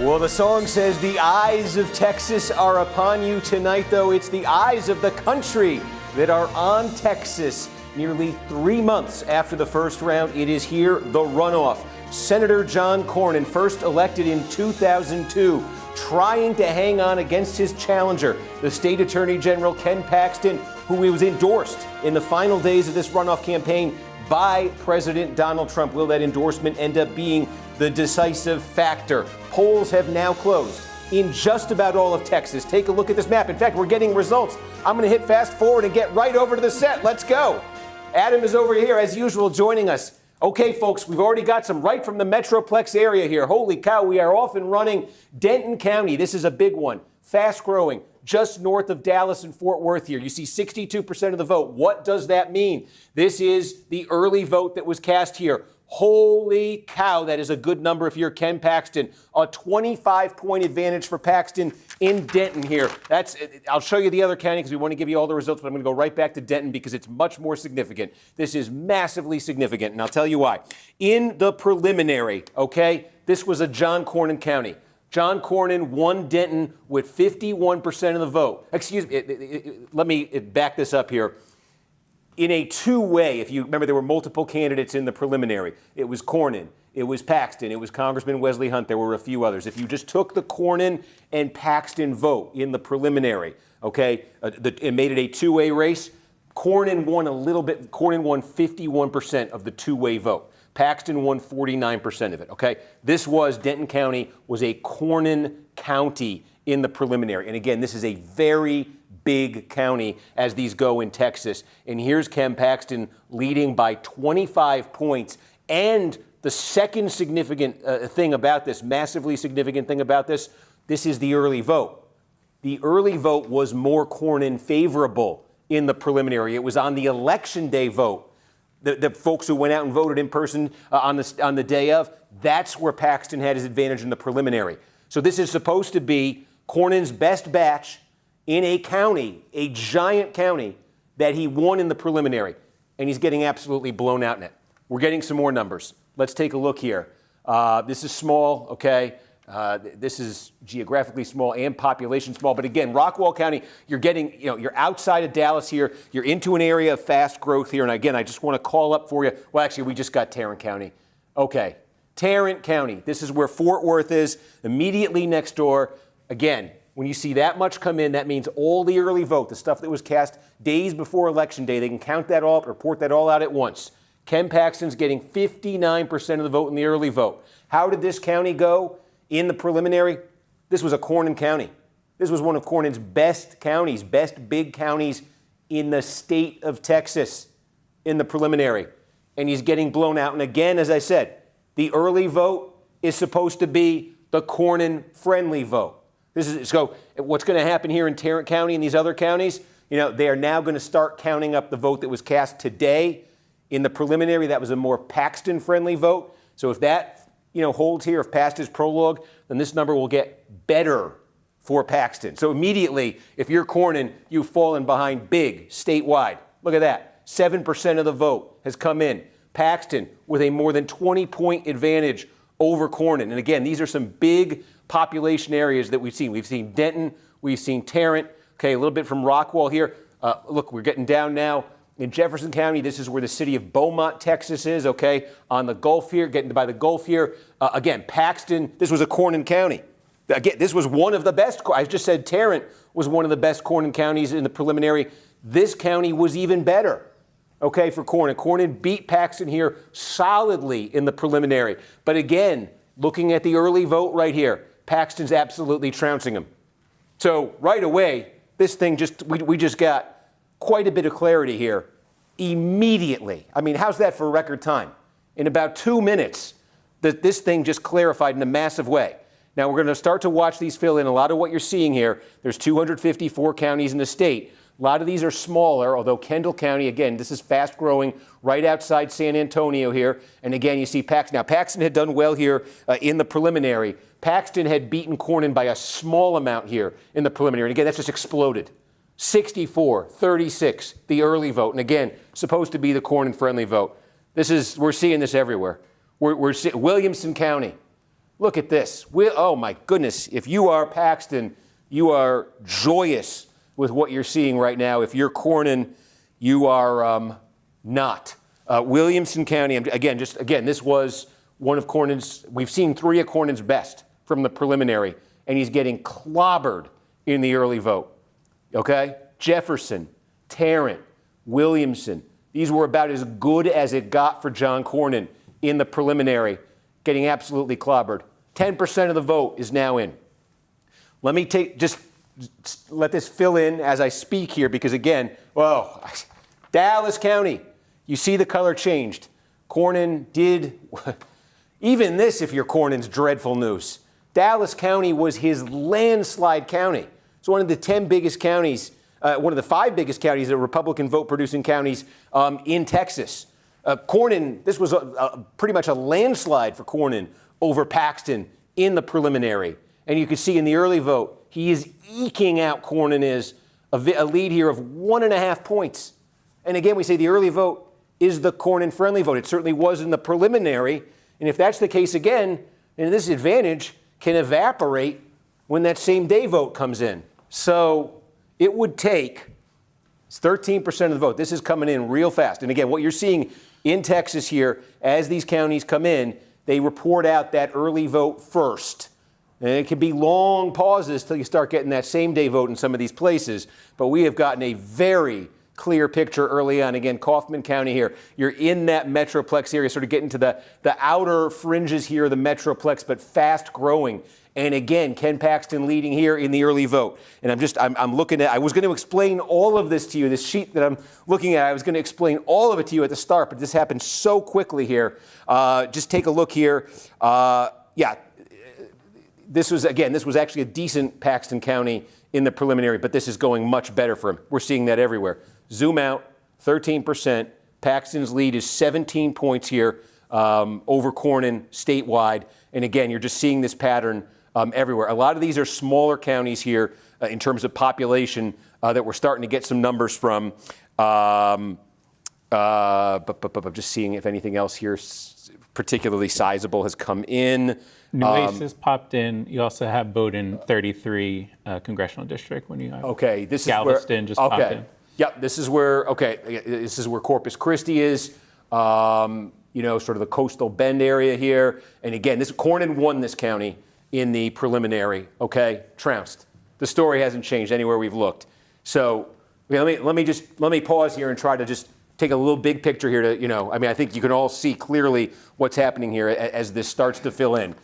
Well, the song says the eyes of Texas are upon you tonight, though. It's the eyes of the country that are on Texas. Nearly 3 months after the first round, it is here, the runoff. Senator John Cornyn, first elected in 2002, trying to hang on against his challenger, the state attorney general Ken Paxton, who was endorsed in the final days of this runoff campaign by President Donald Trump. Will that endorsement end up being the decisive factor? Polls have now closed in just about all of Texas. Take a look at this map. In fact, we're getting results. I'm going to hit fast forward and get right over to the set. Let's go. Adam is over here, as usual, joining us. Okay, folks, we've already got some right from the Metroplex area here. Holy cow, we are off and running. Denton County, this is a big one. Fast growing, just north of Dallas and Fort Worth here. You see 62% of the vote. What does that mean? This is the early vote that was cast here. Holy cow, that is a good number if you're Ken Paxton. A 25-point advantage for Paxton in Denton here. I'll show you the other county because we want to give you all the results, but I'm going to go right back to Denton because it's much more significant. This is massively significant, and I'll tell you why. In the preliminary, okay, this was a John Cornyn county. John Cornyn won Denton with 51% of the vote. Excuse me, let me back this up here. In a two-way, if you remember, there were multiple candidates in the preliminary. It was Cornyn, it was Paxton, it was Congressman Wesley Hunt. There were a few others. If you just took the Cornyn and Paxton vote in the preliminary, okay, it made it a two-way race. Cornyn won a little bit. Cornyn won 51% of the two-way vote. Paxton won 49% of it, okay? Denton County was a Cornyn county in the preliminary. And again, this is a very big county as these go in Texas. And here's Ken Paxton leading by 25 points. And the second significant thing about this, massively significant thing about this is the early vote. The early vote was more Cornyn favorable in the preliminary. It was on the election day vote. The folks who went out and voted in person on the day of, that's where Paxton had his advantage in the preliminary. So this is supposed to be Cornyn's best batch in a county, a giant county, that he won in the preliminary. And he's getting absolutely blown out in it. We're getting some more numbers. Let's take a look here. This is small, okay? This is geographically small and population small. But again, Rockwall County, you're outside of Dallas here. You're into an area of fast growth here. And again, I just want to call up for you. Well, actually, we just got Tarrant County. Okay, Tarrant County. This is where Fort Worth is, immediately next door. Again, when you see that much come in, that means all the early vote, the stuff that was cast days before Election Day, they can count that all up, report that all out at once. Ken Paxton's getting 59% of the vote in the early vote. How did this county go in the preliminary? This was a Cornyn county. This was one of Cornyn's best counties, best big counties in the state of Texas in the preliminary. And he's getting blown out. And again, as I said, the early vote is supposed to be the Cornyn-friendly vote. So what's going to happen here in Tarrant County and these other counties, they are now going to start counting up the vote that was cast today. In the preliminary, that was a more Paxton-friendly vote. So if that, holds here, if past his prologue, then this number will get better for Paxton. So immediately, if you're Cornyn, you've fallen behind big statewide. Look at that. 7% of the vote has come in. Paxton with a more than 20-point advantage over Cornyn. And again, these are some big population areas that we've seen. We've seen Denton, we've seen Tarrant, okay, a little bit from Rockwall here. Look, we're getting down now in Jefferson County. This is where the city of Beaumont, Texas is, okay, on the Gulf here, getting by the Gulf here. Again, Paxton, this was a Cornyn county. Again, this was one of the best. I just said Tarrant was one of the best Cornyn counties in the preliminary. This county was even better, okay, for Cornyn. Cornyn beat Paxton here solidly in the preliminary. But again, looking at the early vote right here, Paxton's absolutely trouncing him. So right away, this thing we just got quite a bit of clarity here immediately. I mean, how's that for record time? In about 2 minutes, this thing just clarified in a massive way. Now we're going to start to watch these fill in. A lot of what you're seeing here, there's 254 counties in the state. A lot of these are smaller, although Kendall County, again, this is fast growing right outside San Antonio here. And again, you see Paxton. Now, Paxton had done well here in the preliminary. Paxton had beaten Cornyn by a small amount here in the preliminary. And again, that's just exploded. 64-36, the early vote. And again, supposed to be the Cornyn-friendly vote. We're seeing this everywhere. We're seeing Williamson County. Look at this. Oh my goodness. If you are Paxton, you are joyous with what you're seeing right now. If you're Cornyn, you are not. Williamson County, again, this was one of Cornyn's, we've seen 3 of Cornyn's best from the preliminary, and he's getting clobbered in the early vote. Okay? Jefferson, Tarrant, Williamson, these were about as good as it got for John Cornyn in the preliminary, getting absolutely clobbered. 10% of the vote is now in. Let me just let this fill in as I speak here, because again, Dallas County, you see the color changed. Cornyn did, even this, if you're Cornyn's dreadful news. Dallas County was his landslide county. It's one of the 10 biggest counties, one of the 5 biggest counties, that Republican vote-producing counties in Texas. Cornyn, this was pretty much a landslide for Cornyn over Paxton in the preliminary. And you can see in the early vote, he is eking out, Cornyn is, a lead here of 1.5 points. And again, we say the early vote is the Cornyn-friendly vote. It certainly was in the preliminary. And if that's the case again, then this advantage can evaporate when that same day vote comes in. So it would take 13% of the vote. This is coming in real fast. And again, what you're seeing in Texas here, as these counties come in, they report out that early vote first. And it can be long pauses till you start getting that same day vote in some of these places. But we have gotten a very clear picture early on. Again, Kaufman County here, you're in that Metroplex area, sort of getting to the outer fringes here, the Metroplex, but fast growing. And again, Ken Paxton leading here in the early vote. And I'm looking at, I was going to explain all of this to you, this sheet that I'm looking at, I was going to explain all of it to you at the start, but this happened so quickly here. Just take a look here. This was actually a decent Paxton County in the preliminary, but this is going much better for him. We're seeing that everywhere. Zoom out, 13%. Paxton's lead is 17 points here over Cornyn statewide. And again, you're just seeing this pattern everywhere. A lot of these are smaller counties here in terms of population that we're starting to get some numbers from. But I'm just seeing if anything else here particularly sizable has come in. Nueces popped in. You also have Bowdoin 33 congressional district when you have this Galveston is where, just popped in. Yep, this is where Corpus Christi is. Sort of the coastal Bend area here. And again, Cornyn won this county in the preliminary, trounced. The story hasn't changed anywhere we've looked. So let me pause here and try to just take a little big picture here to, I think you can all see clearly what's happening here as this starts to fill in.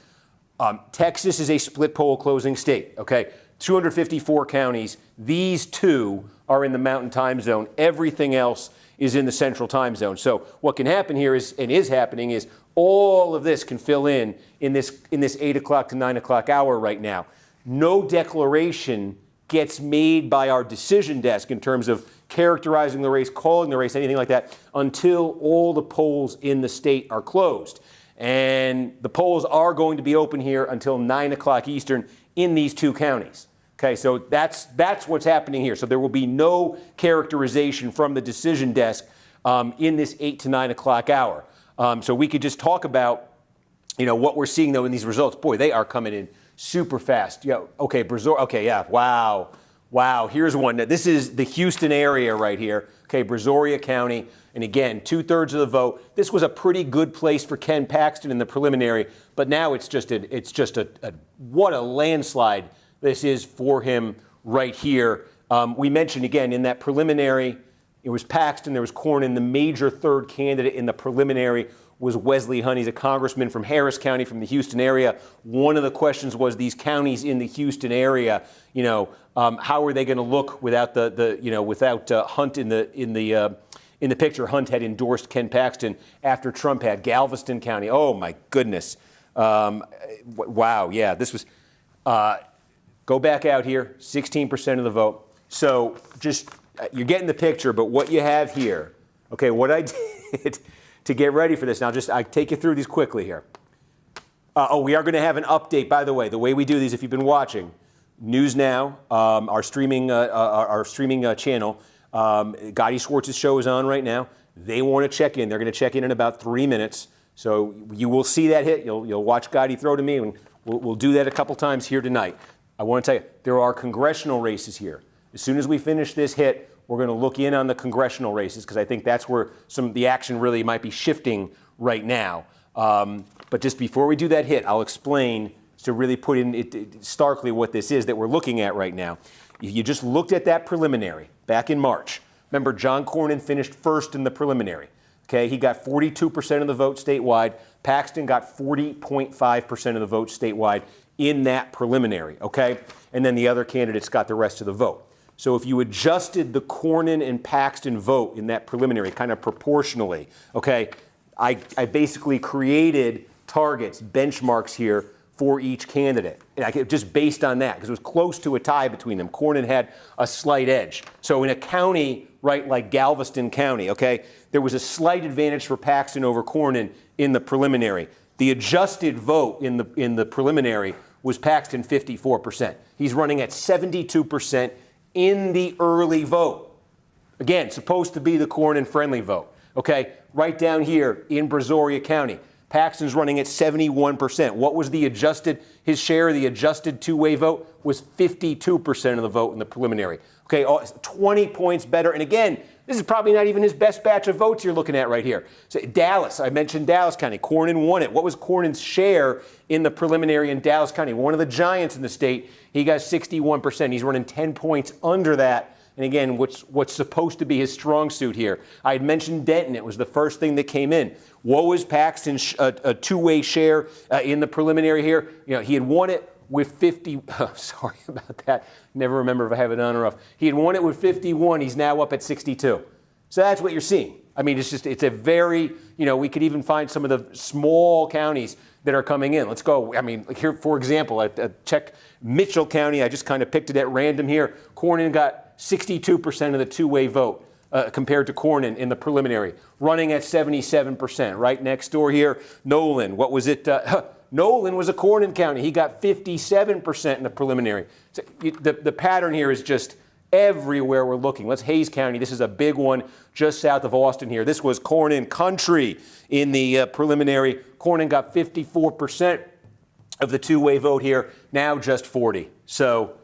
Texas is a split poll closing state, 254 counties. These 2 are in the Mountain Time Zone. Everything else is in the Central Time Zone. So what can happen here is happening is all of this can fill in this 8 o'clock to 9 o'clock hour right now. No declaration gets made by our decision desk in terms of characterizing the race, calling the race, anything like that, until all the polls in the state are closed. And the polls are going to be open here until 9 o'clock Eastern in these 2 counties. So that's what's happening here. So there will be no characterization from the decision desk in this 8 to 9 o'clock hour. So we could just talk about, what we're seeing though in these results. Boy, they are coming in super fast. Wow. Here's one. Now, this is the Houston area right here. Brazoria County. And again, 2/3 of the vote. This was a pretty good place for Ken Paxton in the preliminary, but now what a landslide this is for him right here. We mentioned again in that preliminary, it was Paxton, there was Cornyn. The major third candidate in the preliminary was Wesley Hunt. He's a congressman from Harris County, from the Houston area. One of the questions was these counties in the Houston area, how are they going to look without without Hunt in the picture? Hunt had endorsed Ken Paxton after Trump had. Galveston County. Oh my goodness. Wow. Yeah, this was. Go back out here, 16% of the vote. So just, you're getting the picture, but what you have here, what I did to get ready for this, now I take you through these quickly here. We are going to have an update, by the way we do these, if you've been watching, News Now, our streaming channel, Gotti Schwartz's show is on right now. They want to check in. They're going to check in about 3 minutes. So you will see that hit. You'll watch Gotti throw to me, and We'll do that a couple times here tonight. I want to tell you, there are congressional races here. As soon as we finish this hit, we're going to look in on the congressional races because I think that's where some of the action really might be shifting right now. But just before we do that hit, I'll explain to really put in it starkly what this is that we're looking at right now. If you just looked at that preliminary back in March, remember John Cornyn finished first in the preliminary. Okay, he got 42% of the vote statewide. Paxton got 40.5% of the vote statewide in that preliminary. Okay, and then the other candidates got the rest of the vote. So if you adjusted the Cornyn and Paxton vote in that preliminary kind of proportionally, okay, I basically created targets, benchmarks here for each candidate. And I could, just based on that, because it was close to a tie between them. Cornyn had a slight edge. So in a county, right, like Galveston County, okay, there was a slight advantage for Paxton over Cornyn in the preliminary. The adjusted vote in the preliminary was Paxton 54%. He's running at 72% in the early vote. Again, supposed to be the Cornyn-friendly vote. Okay, right down here in Brazoria County, Paxton's running at 71%. What was the adjusted, his share of the adjusted two-way vote was 52% of the vote in the preliminary. Okay, 20 points better. And again, this is probably not even his best batch of votes you're looking at right here. So Dallas, I mentioned Dallas County. Cornyn won it. What was Cornyn's share in the preliminary in Dallas County? One of the giants in the state. He got 61%. He's running 10 points under that. And again, what's supposed to be his strong suit here. I had mentioned Denton. It was the first thing that came in. What was Paxton's a two-way share in the preliminary here? You know, he had won it with 50. Sorry about that. Never remember if I have it on or off. He had won it with 51. He's now up at 62. So that's what you're seeing. I mean, it's a very, we could even find some of the small counties that are coming in. Let's go. I mean, here, for example, check Mitchell County. I just kind of picked it at random here. Cornyn got 62% of the two-way vote compared to Cornyn in the preliminary, running at 77%. Right next door here, Nolan. What was it? Nolan was a Cornyn county. He got 57% in the preliminary. So the pattern here is just everywhere we're looking. Let's Hayes County. This is a big one just south of Austin here. This was Cornyn country in the preliminary. Cornyn got 54% of the two-way vote here, now just 40. So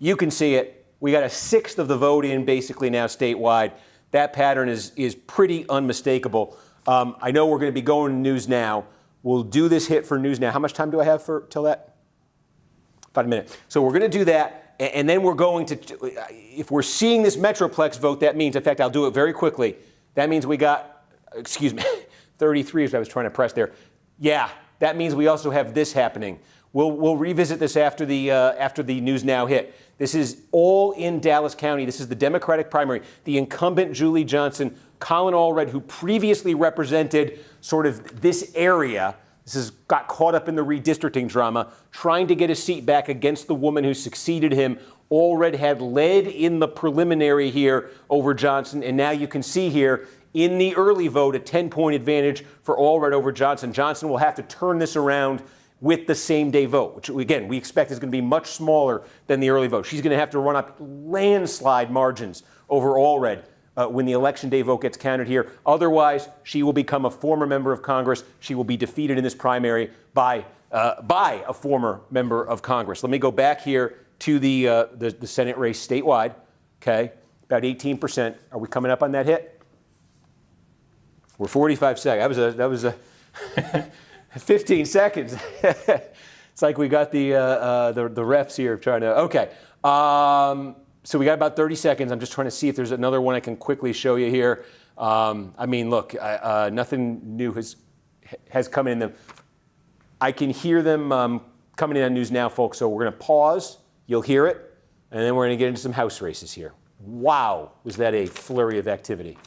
you can see it. We got a sixth of the vote in basically now statewide. That pattern is pretty unmistakable. I know we're going to be going to News Now. We'll do this hit for News Now. How much time do I have till that? About a minute. So we're going to do that, and then we're going to, if we're seeing this Metroplex vote, that means, in fact, I'll do it very quickly. That means we got, 33 is what I was trying to press there. Yeah, that means we also have this happening. We'll revisit this after the News Now hit. This is all in Dallas County. This is the Democratic primary. The incumbent Julie Johnson, Colin Allred, who previously represented sort of this area. This has got caught up in the redistricting drama, trying to get a seat back against the woman who succeeded him. Allred had led in the preliminary here over Johnson, and now you can see here in the early vote a 10-point advantage for Allred over Johnson. Johnson will have to turn this around with the same-day vote, which, again, we expect is going to be much smaller than the early vote. She's going to have to run up landslide margins over Allred when the Election Day vote gets counted here. Otherwise, she will become a former member of Congress. She will be defeated in this primary by a former member of Congress. Let me go back here to the Senate race statewide. Okay, about 18%. Are we coming up on that hit? We're 45 seconds. That was a 15 seconds. It's like we got the refs here trying to. Okay. So we got about 30 seconds. I'm just trying to see if there's another one I can quickly show you here. I mean, look, nothing new has come in them. I can hear them coming in on News Now, folks. So we're going to pause. You'll hear it. And then we're going to get into some House races here. Wow, was that a flurry of activity.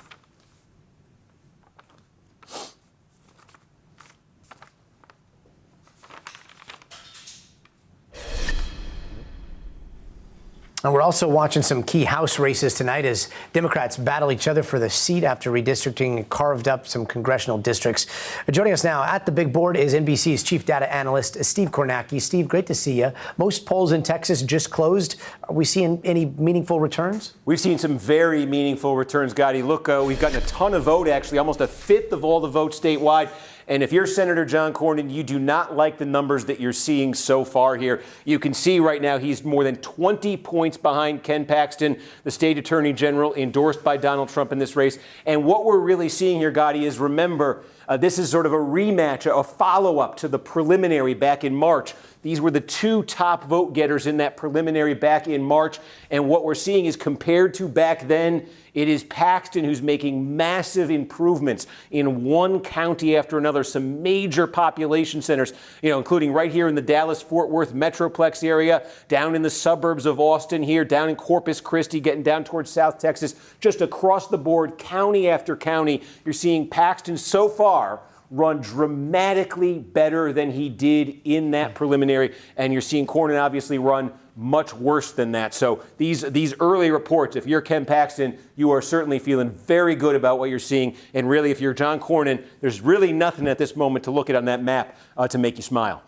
And we're also watching some key House races tonight as Democrats battle each other for the seat after redistricting carved up some congressional districts. Joining us now at the big board is NBC's chief data analyst, Steve Kornacki. Steve, great to see you. Most polls in Texas just closed. Are we seeing any meaningful returns? We've seen some very meaningful returns, Gotti. Look, we've gotten a ton of vote, actually, almost a fifth of all the votes statewide. And if you're Senator John Cornyn, you do not like the numbers that you're seeing so far here. You can see right now he's more than 20 points behind Ken Paxton, the state attorney general endorsed by Donald Trump in this race. And what we're really seeing here, Gotti, is remember, this is sort of a rematch, a follow-up to the preliminary back in March. These were the two top vote getters in that preliminary back in March. And what we're seeing is, compared to back then, it is Paxton who's making massive improvements in one county after another, some major population centers, including right here in the Dallas-Fort Worth Metroplex area, down in the suburbs of Austin here, down in Corpus Christi, getting down towards South Texas, just across the board, county after county. You're seeing Paxton so far run dramatically better than he did in that preliminary, and you're seeing Cornyn obviously run much worse than that. So these early reports, if you're Ken Paxton, you are certainly feeling very good about what you're seeing. And really, if you're John Cornyn, there's really nothing at this moment to look at on that map to make you smile.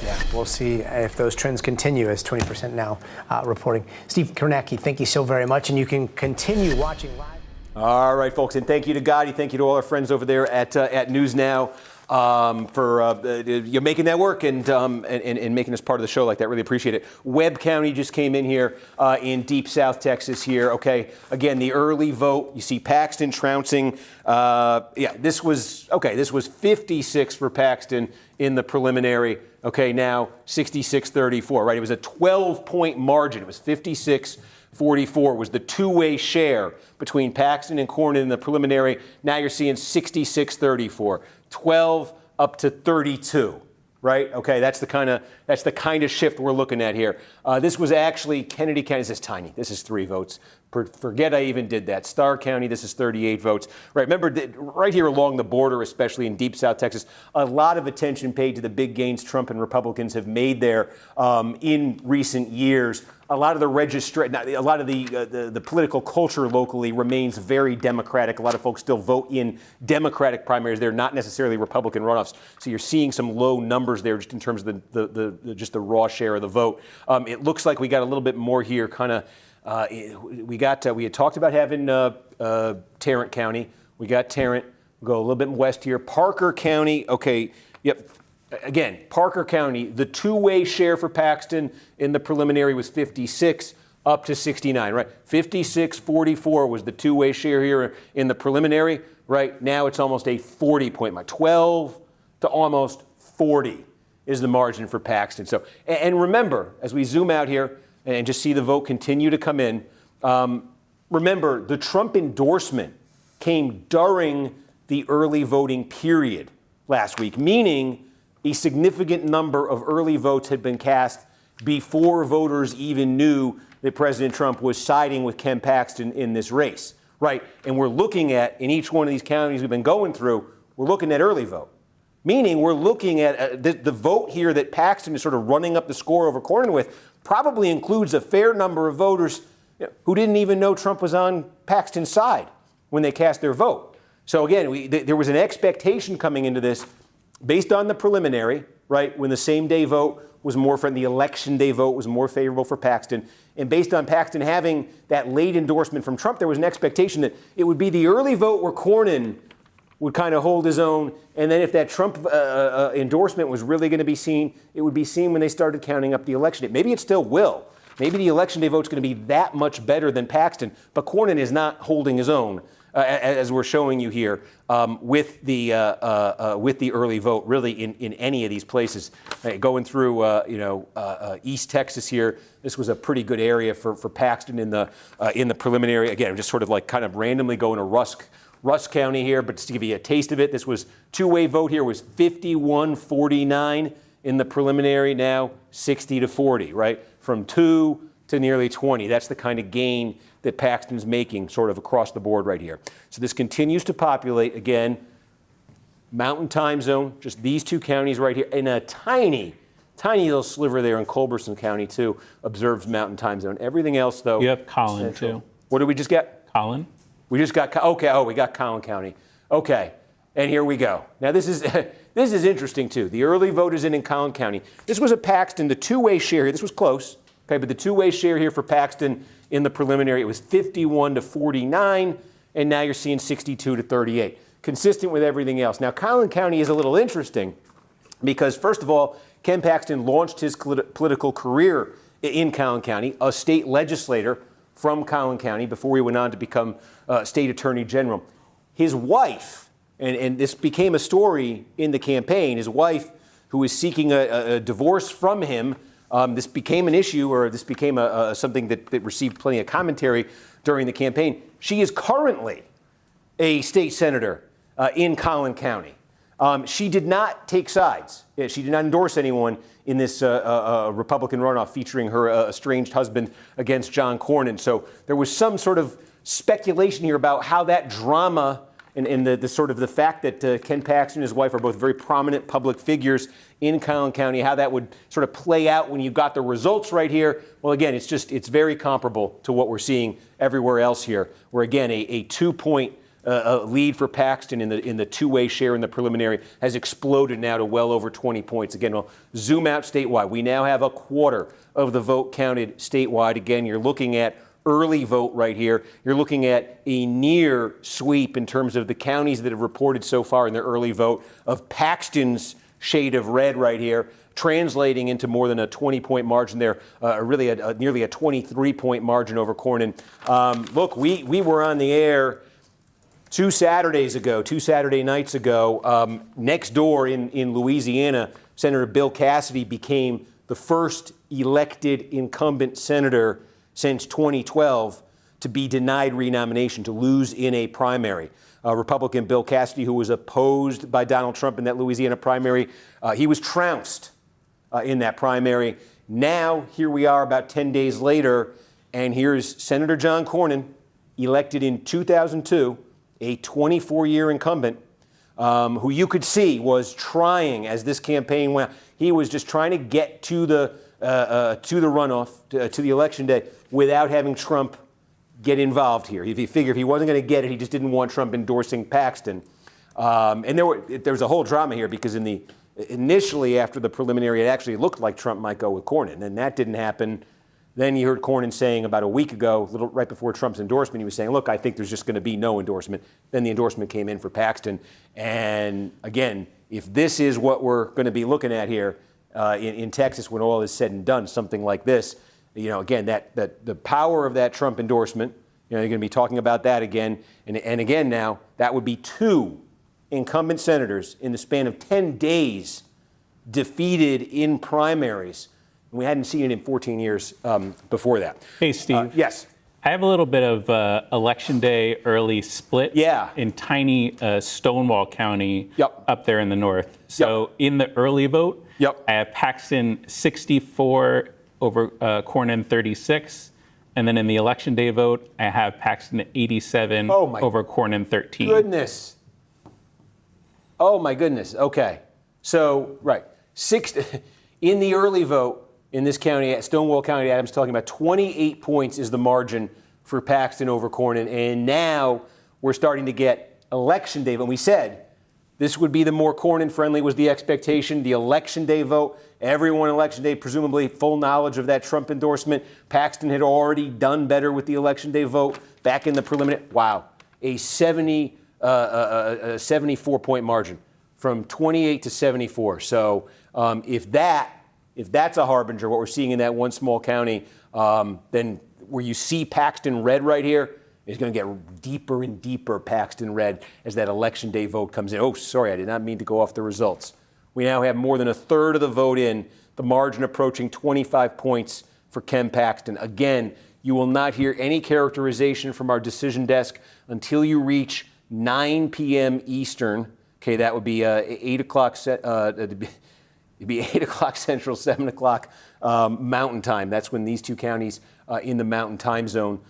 Yeah, we'll see if those trends continue, as 20% now reporting. Steve Kornacki, thank you so very much, and you can continue watching live. All right, folks, and thank you to Gotti. Thank you to all our friends over there at News Now for you're making that work and making us part of the show like that. Really appreciate it. Webb County just came in here in deep South Texas here. Okay, again, the early vote. You see Paxton trouncing. This was 56 for Paxton in the preliminary. Okay, now 66-34. Right, it was a 12-point margin. It was 56-44 was the two-way share between Paxton and Cornyn in the preliminary. Now you're seeing 66-34, 12 up to 32, right? Okay, that's the kind of shift we're looking at here. This was actually Kennedy County. This is tiny. This is 3 votes. Forget I even did that. Starr County, this is 38 votes. Right, remember, right here along the border, especially in deep South Texas, a lot of attention paid to the big gains Trump and Republicans have made there in recent years. A lot of the political culture locally remains very Democratic. A lot of folks still vote in Democratic primaries. They're not necessarily Republican runoffs. So you're seeing some low numbers there just in terms of the raw share of the vote. It looks like we got a little bit more here, kind of. We had talked about having Tarrant County. We got Tarrant. We'll go a little bit west here. Parker County. Okay. Yep. Again, Parker County, the two-way share for Paxton in the preliminary was 56 up to 69, right? 56-44 was the two-way share here in the preliminary. Right now it's almost a 40-point mark. 12 to almost 40 is the margin for Paxton. So, and remember, as we zoom out here and just see the vote continue to come in, remember, the Trump endorsement came during the early voting period last week, meaning a significant number of early votes had been cast before voters even knew that President Trump was siding with Ken Paxton in this race, right? And we're looking at, in each one of these counties we've been going through, we're looking at early vote. Meaning we're looking at the vote here that Paxton is sort of running up the score over Cornyn with probably includes a fair number of voters who didn't even know Trump was on Paxton's side when they cast their vote. So again, there was an expectation coming into this based on the preliminary, right, when the same-day vote was more the election day vote was more favorable for Paxton, and based on Paxton having that late endorsement from Trump, there was an expectation that it would be the early vote where Cornyn would kind of hold his own, and then if that Trump endorsement was really going to be seen, it would be seen when they started counting up the election day. Maybe it still will. Maybe the election day vote's going to be that much better than Paxton, but Cornyn is not holding his own. As we're showing you here, with the early vote, really in any of these places, going through East Texas here, this was a pretty good area for Paxton in the preliminary. Again, just sort of like kind of randomly going to Rusk County here, but just to give you a taste of it, this was two-way vote here was 51-49 in the preliminary. Now 60-40, right, from 2 to nearly 20. That's the kind of gain that Paxton's making sort of across the board right here. So this continues to populate, again, Mountain Time Zone, just these two counties right here, and a tiny little sliver there in Culberson County, too, observes Mountain Time Zone. Everything else, though. You have Collin, too. What did we just get? Collin. We just got, we got Collin County. Okay, and here we go. Now, this is interesting, too. The early vote is in Collin County. This was a Paxton, the two-way share here. This was close, okay, but the two-way share here for Paxton in the preliminary, it was 51-49, and now you're seeing 62-38. consistent with everything else. Now, Collin County is a little interesting because, first of all, Ken Paxton launched his political career in Collin County, a state legislator from Collin County before he went on to become state attorney general. His wife, and this became a story in the campaign, his wife, who is seeking a divorce from him, this became an issue, or this became something that received plenty of commentary during the campaign. She is currently a state senator in Collin County. She did not take sides. She did not endorse anyone in this Republican runoff featuring her estranged husband against John Cornyn. So there was some sort of speculation here about how that drama and the sort of the fact that Ken Paxton and his wife are both very prominent public figures in Collin County, how that would sort of play out when you got the results right here. Well, again, it's very comparable to what we're seeing everywhere else here, where again a 2-point lead for Paxton in the two-way share in the preliminary has exploded now to well over 20 points. Again, we'll zoom out statewide. We now have a quarter of the vote counted statewide. Again, you're looking at early vote right here. You're looking at a near sweep in terms of the counties that have reported so far in their early vote of Paxton's shade of red right here, translating into more than a 20-point margin there, really nearly a 23-point margin over Cornyn. Look, we were on the air two Saturday nights ago. Next door in Louisiana, Senator Bill Cassidy became the first elected incumbent senator since 2012 to be denied renomination, to lose in a primary. Republican Bill Cassidy, who was opposed by Donald Trump in that Louisiana primary, he was trounced in that primary. Now, here we are about 10 days later, and here's Senator John Cornyn, elected in 2002, a 24-year incumbent, who you could see was trying, as this campaign went, he was just trying to get to the runoff, to the election day, without having Trump get involved here. If he wasn't going to get it, he just didn't want Trump endorsing Paxton. And there was a whole drama here because initially after the preliminary, it actually looked like Trump might go with Cornyn, and that didn't happen. Then you heard Cornyn saying about a week ago, right before Trump's endorsement, he was saying, look, I think there's just going to be no endorsement. Then the endorsement came in for Paxton. And again, if this is what we're going to be looking at here in Texas when all is said and done, something like this, again, that the power of that Trump endorsement, you're going to be talking about that again. And again now, that would be two incumbent senators in the span of 10 days defeated in primaries. We hadn't seen it in 14 years before that. Hey, Steve. Yes. I have a little bit of election day early split in tiny Stonewall County up there in the north. So in the early vote, I have Paxton 64 over Cornyn 36. And then in the election day vote, I have Paxton 87 over Cornyn 13. Goodness. Oh, my goodness. Okay. So, in the early vote, in this county, Stonewall County, Adams talking about 28 points is the margin for Paxton over Cornyn. And now we're starting to get election day. But we said this would be the more Cornyn-friendly was the expectation. The election day vote, everyone election day, presumably full knowledge of that Trump endorsement. Paxton had already done better with the election day vote back in the preliminary. Wow, a 74-point margin from 28 to 74. So if that's a harbinger, what we're seeing in that one small county, then where you see Paxton red right here is going to get deeper and deeper Paxton red as that election day vote comes in. Oh, sorry, I did not mean to go off the results. We now have more than a third of the vote in, the margin approaching 25 points for Ken Paxton. Again, you will not hear any characterization from our decision desk until you reach 9 p.m. Eastern. Okay, that would be 8 o'clock. It'd be 8 o'clock Central, 7 o'clock Mountain Time. That's when these two counties in the Mountain Time Zone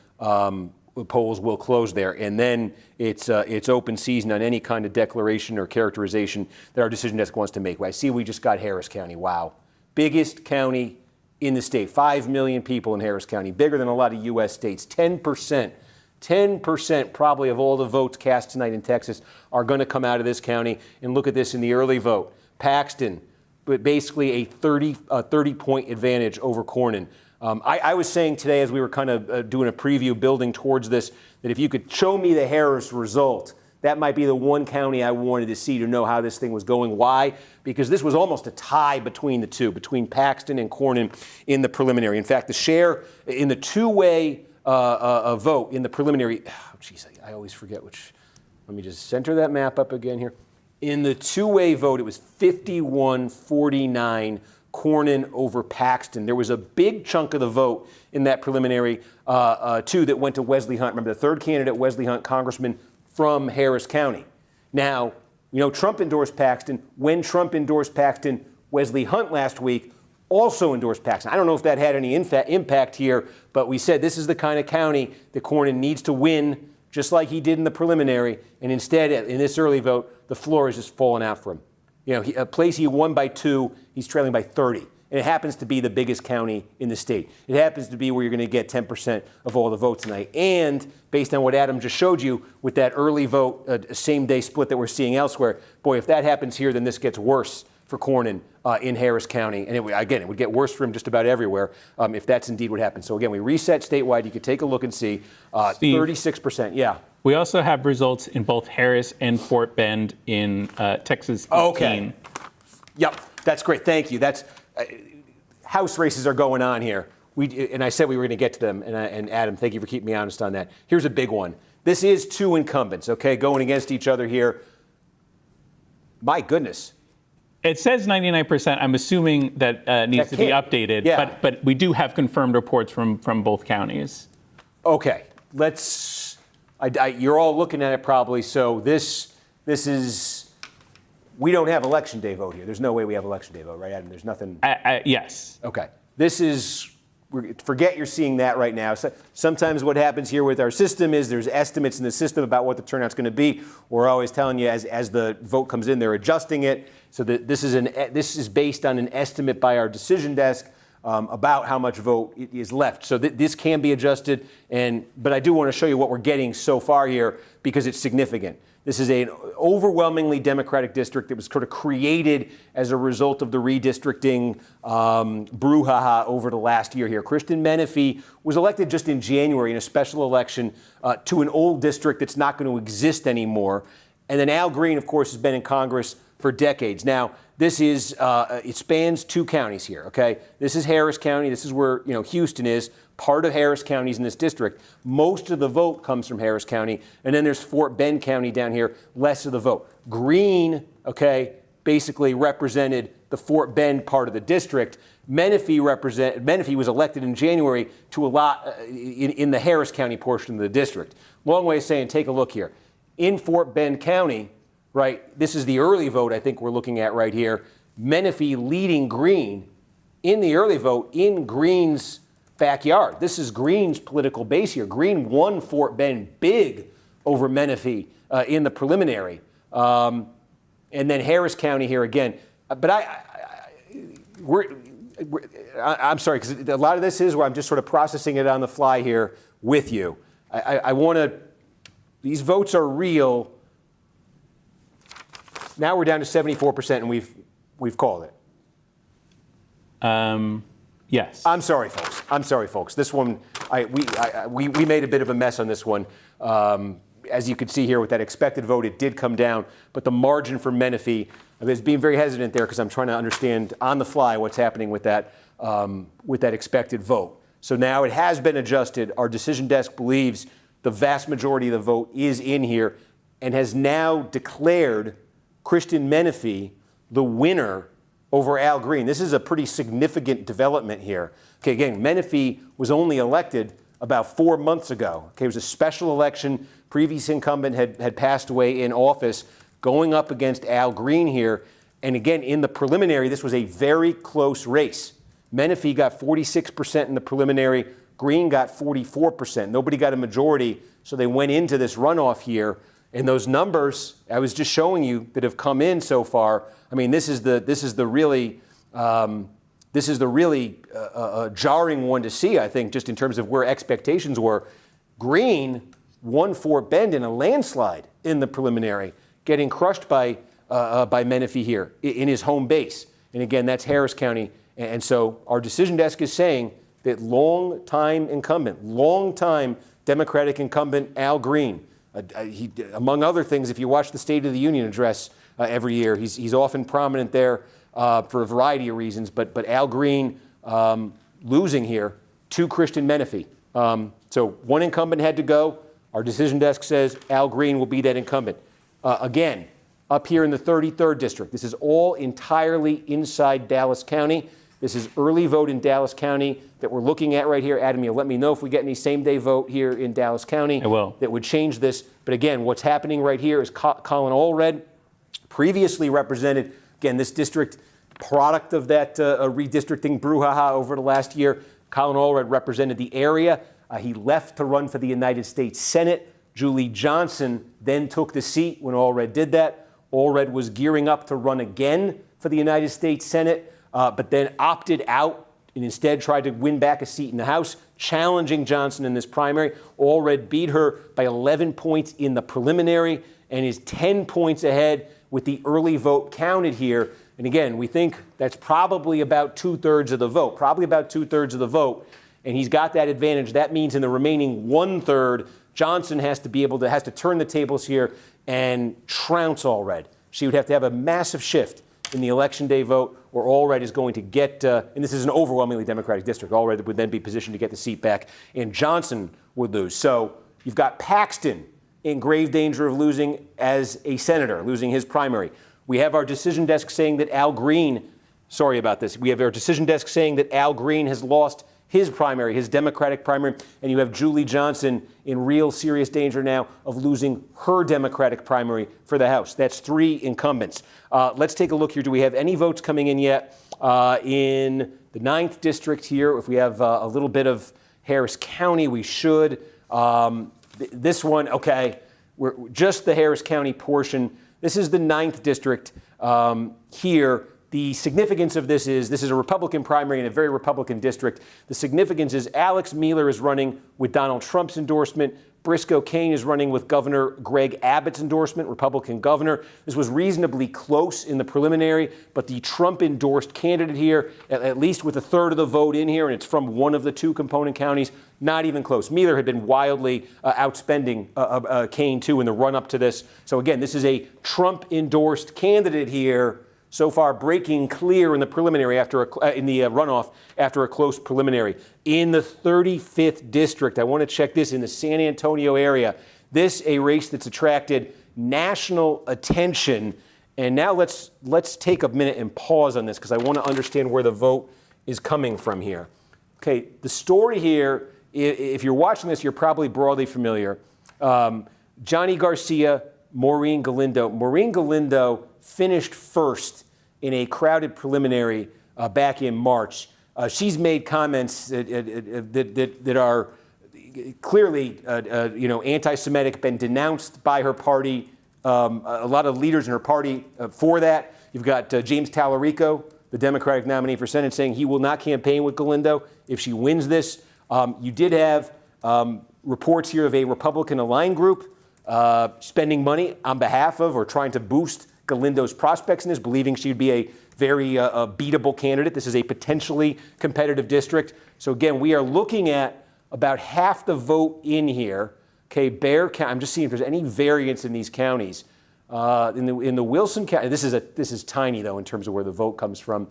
polls will close there. And then it's open season on any kind of declaration or characterization that our decision desk wants to make. I see we just got Harris County. Wow. Biggest county in the state. 5 million people in Harris County. Bigger than a lot of U.S. states. 10% probably of all the votes cast tonight in Texas are going to come out of this county. And look at this in the early vote. Paxton, but basically a 30-point advantage over Cornyn. I was saying today as we were kind of doing a preview building towards this, that if you could show me the Harris result, that might be the one county I wanted to see to know how this thing was going. Why? Because this was almost a tie between the two, between Paxton and Cornyn in the preliminary. In fact, the share in the two-way vote in the preliminary, I always forget which. Let me just center that map up again here. In the two-way vote, it was 51-49 Cornyn over Paxton. There was a big chunk of the vote in that preliminary, too, that went to Wesley Hunt. Remember, the third candidate, Wesley Hunt, congressman from Harris County. Now, Trump endorsed Paxton. When Trump endorsed Paxton, Wesley Hunt last week also endorsed Paxton. I don't know if that had any impact here, but we said this is the kind of county that Cornyn needs to win, just like he did in the preliminary. And instead, in this early vote, the floor is just falling out for him. A place he won by 2, he's trailing by 30. And it happens to be the biggest county in the state. It happens to be where you're going to get 10% of all the votes tonight. And based on what Adam just showed you with that early vote, same-day split that we're seeing elsewhere, boy, if that happens here, then this gets worse for Cornyn in Harris County. And it would get worse for him just about everywhere if that's indeed what happens. So again, we reset statewide. You could take a look and see 36%. Yeah. We also have results in both Harris and Fort Bend in Texas 18. Okay. Yep, that's great. Thank you. That's House races are going on here. And I said we were going to get to them. And Adam, thank you for keeping me honest on that. Here's a big one. This is 2 incumbents, okay, going against each other here. My goodness. It says 99%. I'm assuming that needs to be updated. Yeah. But we do have confirmed reports from both counties. Okay. You're all looking at it probably. So this is. We don't have election day vote here. There's no way we have election day vote, right, Adam? There's nothing. Yes. Okay. This is. Forget you're seeing that right now. So sometimes what happens here with our system is there's estimates in the system about what the turnout's going to be. We're always telling you as the vote comes in, they're adjusting it. So that this is based on an estimate by our decision desk about how much vote is left. So this can be adjusted. But I do want to show you what we're getting so far here because it's significant. This is an overwhelmingly Democratic district that was sort of created as a result of the redistricting brouhaha over the last year here. Kristen Menefee was elected just in January in a special election to an old district that's not going to exist anymore. And then Al Green, of course, has been in Congress for decades. Now, this is, it spans 2 counties here, okay? This is Harris County. This is where, Houston is. Part of Harris County's in this district. Most of the vote comes from Harris County. And then there's Fort Bend County down here, less of the vote. Green, okay, basically represented the Fort Bend part of the district. Menefee was elected in January to a lot in the Harris County portion of the district. Long way of saying, take a look here. In Fort Bend County, right, this is the early vote I think we're looking at right here. Menefee leading Green in the early vote in Green's backyard. This is Green's political base here. Green won Fort Bend big over Menefee in the preliminary. And then Harris County here again. But I'm sorry, because a lot of this is where I'm just sort of processing it on the fly here with you. I want to, these votes are real. Now we're down to 74% and we've called it. Yes. I'm sorry, folks. This one, we made a bit of a mess on this one. As you can see here with that expected vote, it did come down. But the margin for Menefee, I was being very hesitant there because I'm trying to understand on the fly what's happening with that expected vote. So now it has been adjusted. Our decision desk believes the vast majority of the vote is in here and has now declared Kristen Menefee the winner over Al Green. This is a pretty significant development here. Okay, again, Menefee was only elected about 4 months ago. Okay, it was a special election. Previous incumbent had passed away in office, going up against Al Green here. And again, in the preliminary, this was a very close race. Menefee got 46% in the preliminary. Green got 44%. Nobody got a majority, so they went into this runoff here. And those numbers I was just showing you that have come in so far, I mean, this is the really jarring one to see, I think, just in terms of where expectations were. Green won Fort Bend in a landslide in the preliminary, getting crushed by Menefee here in his home base. And again, that's Harris County. And so our decision desk is saying that long-time Democratic incumbent Al Green He, among other things, if you watch the State of the Union address every year, he's often prominent there for a variety of reasons. But Al Green losing here to Christian Menefee. So one incumbent had to go. Our decision desk says Al Green will be that incumbent. Again, up here in the 33rd district, this is all entirely inside Dallas County. This is early vote in Dallas County that we're looking at right here. Adam, you'll let me know if we get any same-day vote here in Dallas County. I will. That would change this. But again, what's happening right here is Colin Allred, previously represented, again, this district, product of that redistricting brouhaha over the last year. Colin Allred represented the area. He left to run for the United States Senate. Julie Johnson then took the seat when Allred did that. Allred was gearing up to run again for the United States Senate, but then opted out and instead tried to win back a seat in the House, challenging Johnson in this primary. Allred beat her by 11 points in the preliminary and is 10 points ahead with the early vote counted here. And again, we think that's probably about 2/3 of the vote, And he's got that advantage. That means in the remaining 1/3, Johnson has to turn the tables here and trounce Allred. She would have to have a massive shift in the election day vote, or Allred is going to get, and this is an overwhelmingly Democratic district, Allred would then be positioned to get the seat back, and Johnson would lose. So you've got Paxton in grave danger of losing as a senator, losing his primary. We have our decision desk saying that Al Green has lost his primary, his Democratic primary, and you have Julie Johnson in real serious danger now of losing her Democratic primary for the House. That's 3 incumbents. Let's take a look here. Do we have any votes coming in yet in the 9th district here? If we have a little bit of Harris County, we should. This one, okay, we're just the Harris County portion. This is the 9th district here. The significance of this is a Republican primary in a very Republican district. The significance is Alex Mueller is running with Donald Trump's endorsement. Briscoe Cain is running with Governor Greg Abbott's endorsement, Republican governor. This was reasonably close in the preliminary, but the Trump-endorsed candidate here, at least with 1/3 of the vote in here, and it's from one of the 2 component counties, not even close. Mueller had been wildly outspending Cain, too, in the run-up to this. So, again, this is a Trump-endorsed candidate here, so far breaking clear in the preliminary in the runoff after a close preliminary. In the 35th district, I want to check this in the San Antonio area. This a race that's attracted national attention. And now let's take a minute and pause on this because I want to understand where the vote is coming from here. Okay, the story here, if you're watching this, you're probably broadly familiar. Johnny Garcia, Maureen Galindo. Maureen Galindo finished first in a crowded preliminary back in March. She's made comments that are clearly, anti-Semitic, been denounced by her party. A lot of leaders in her party for that. You've got James Tallarico, the Democratic nominee for Senate, saying he will not campaign with Galindo if she wins this. You did have reports here of a Republican aligned group spending money on behalf of or trying to boost Galindo's prospects in this, believing she'd be a very beatable candidate. This is a potentially competitive district. So again, we are looking at about half the vote in here. Okay, Bexar County. I'm just seeing if there's any variance in these counties. In the Wilson County, this is tiny though in terms of where the vote comes from.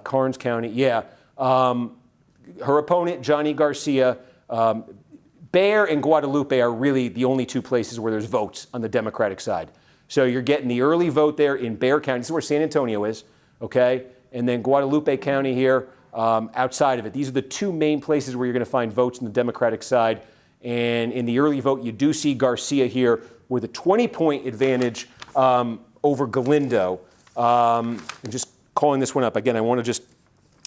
Karnes County, yeah. Her opponent, Johnny Garcia. Bexar and Guadalupe are really the only 2 places where there's votes on the Democratic side. So you're getting the early vote there in Bexar County. This is where San Antonio is, okay? And then Guadalupe County here outside of it. These are the 2 main places where you're going to find votes on the Democratic side. And in the early vote, you do see Garcia here with a 20-point advantage over Galindo. I'm just calling this one up. Again, I want to just,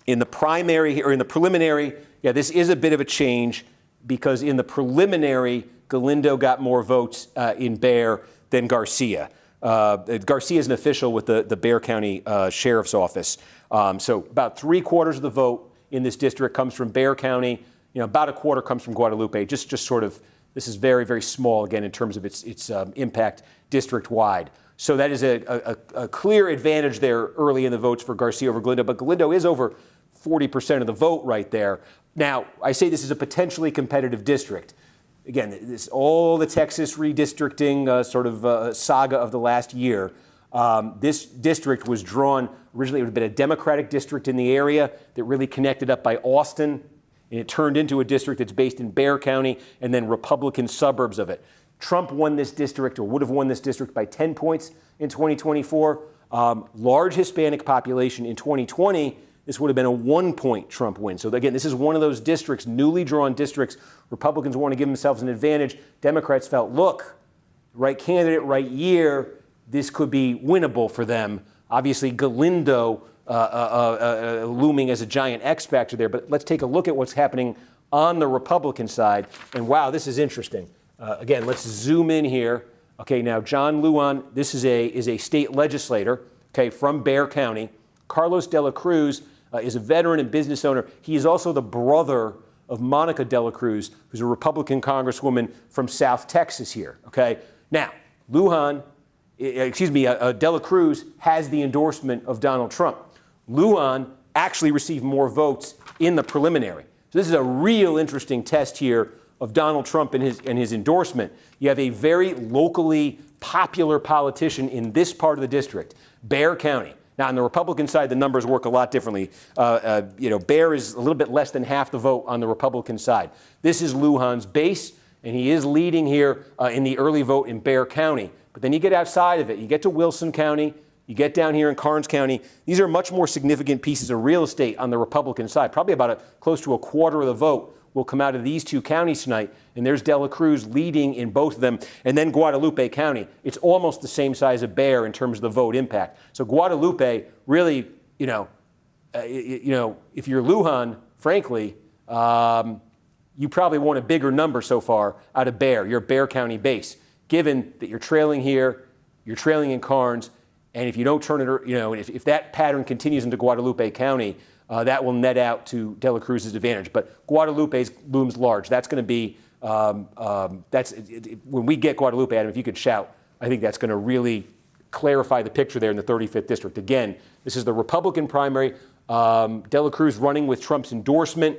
in the primary or in the preliminary, yeah, this is a bit of a change because in the preliminary, Galindo got more votes in Bexar than Garcia. Garcia is an official with the Bexar County Sheriff's Office. So about 3/4 of the vote in this district comes from Bexar County. About 1/4 comes from Guadalupe. Just sort of, this is very, very small, again, in terms of its impact district-wide. So that is a clear advantage there early in the votes for Garcia over Galindo. But Galindo is over 40% of the vote right there. Now, I say this is a potentially competitive district. again, all the Texas redistricting saga of the last year. This district was drawn, originally it would have been a Democratic district in the area that really connected up by Austin, and it turned into a district that's based in Bexar County and then Republican suburbs of it. Trump won this district, or would have won this district, by 10 points in 2024. Large Hispanic population in 2020. This would have been a 1-point Trump win. So again, this is one of those districts, newly drawn districts. Republicans want to give themselves an advantage. Democrats felt, look, right candidate, right year, this could be winnable for them. Obviously, Galindo looming as a giant X factor there. But let's take a look at what's happening on the Republican side. And wow, this is interesting. Again, let's zoom in here. Okay, now John Lujan, this is a state legislator, okay, from Bexar County. Carlos de la Cruz is a veteran and business owner. He is also the brother of Monica de la Cruz, who's a Republican congresswoman from South Texas here. Okay, now de la Cruz has the endorsement of Donald Trump. Lujan actually received more votes in the preliminary. So this is a real interesting test here of Donald Trump and his endorsement. You have a very locally popular politician in this part of the district, Bexar County. Now, on the Republican side, the numbers work a lot differently. Bexar is a little bit less than half the vote on the Republican side. This is Lujan's base, and he is leading here in the early vote in Bexar County. But then you get outside of it. You get to Wilson County. You get down here in Karnes County. These are much more significant pieces of real estate on the Republican side. Probably about close to a quarter of the vote will come out of these two counties tonight. And there's de la Cruz leading in both of them. And then Guadalupe County. It's almost the same size of Bexar in terms of the vote impact. So Guadalupe really, if you're Lujan, frankly, you probably want a bigger number so far out of Bexar, your Bexar County base, given that you're trailing here, you're trailing in Karnes, and if you don't turn it, if that pattern continues into Guadalupe County, that will net out to de la Cruz's advantage. But Guadalupe looms large. That's going to be, when we get Guadalupe, Adam, if you could shout, I think that's going to really clarify the picture there in the 35th district. Again, this is the Republican primary. De la Cruz running with Trump's endorsement,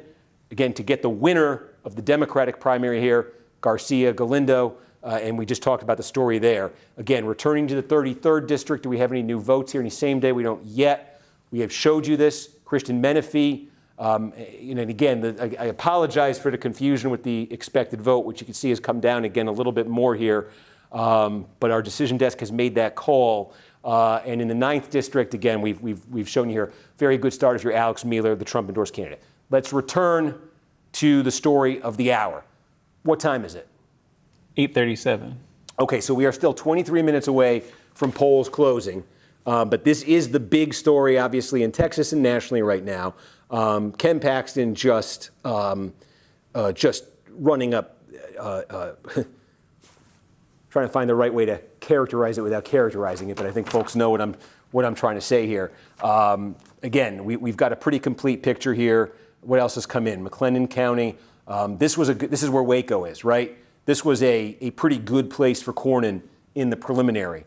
again, to get the winner of the Democratic primary here, Garcia Galindo. And we just talked about the story there. Again, returning to the 33rd district, do we have any new votes here? Any same day? We don't yet. We have showed you this. Christian Menifee. And again, I apologize for the confusion with the expected vote, which you can see has come down again a little bit more here. But our decision desk has made that call. And in the 9th district, again, we've shown you here, very good start if you're Alex Mueller, the Trump-endorsed candidate. Let's return to the story of the hour. What time is it? 8:37. Okay, so we are still 23 minutes away from polls closing. But this is the big story, obviously, in Texas and nationally right now. Ken Paxton just running up, trying to find the right way to characterize it without characterizing it. But I think folks know what I'm trying to say here. Again, we've got a pretty complete picture here. What else has come in? McLennan County. This is where Waco is, right? This was a pretty good place for Cornyn in the preliminary.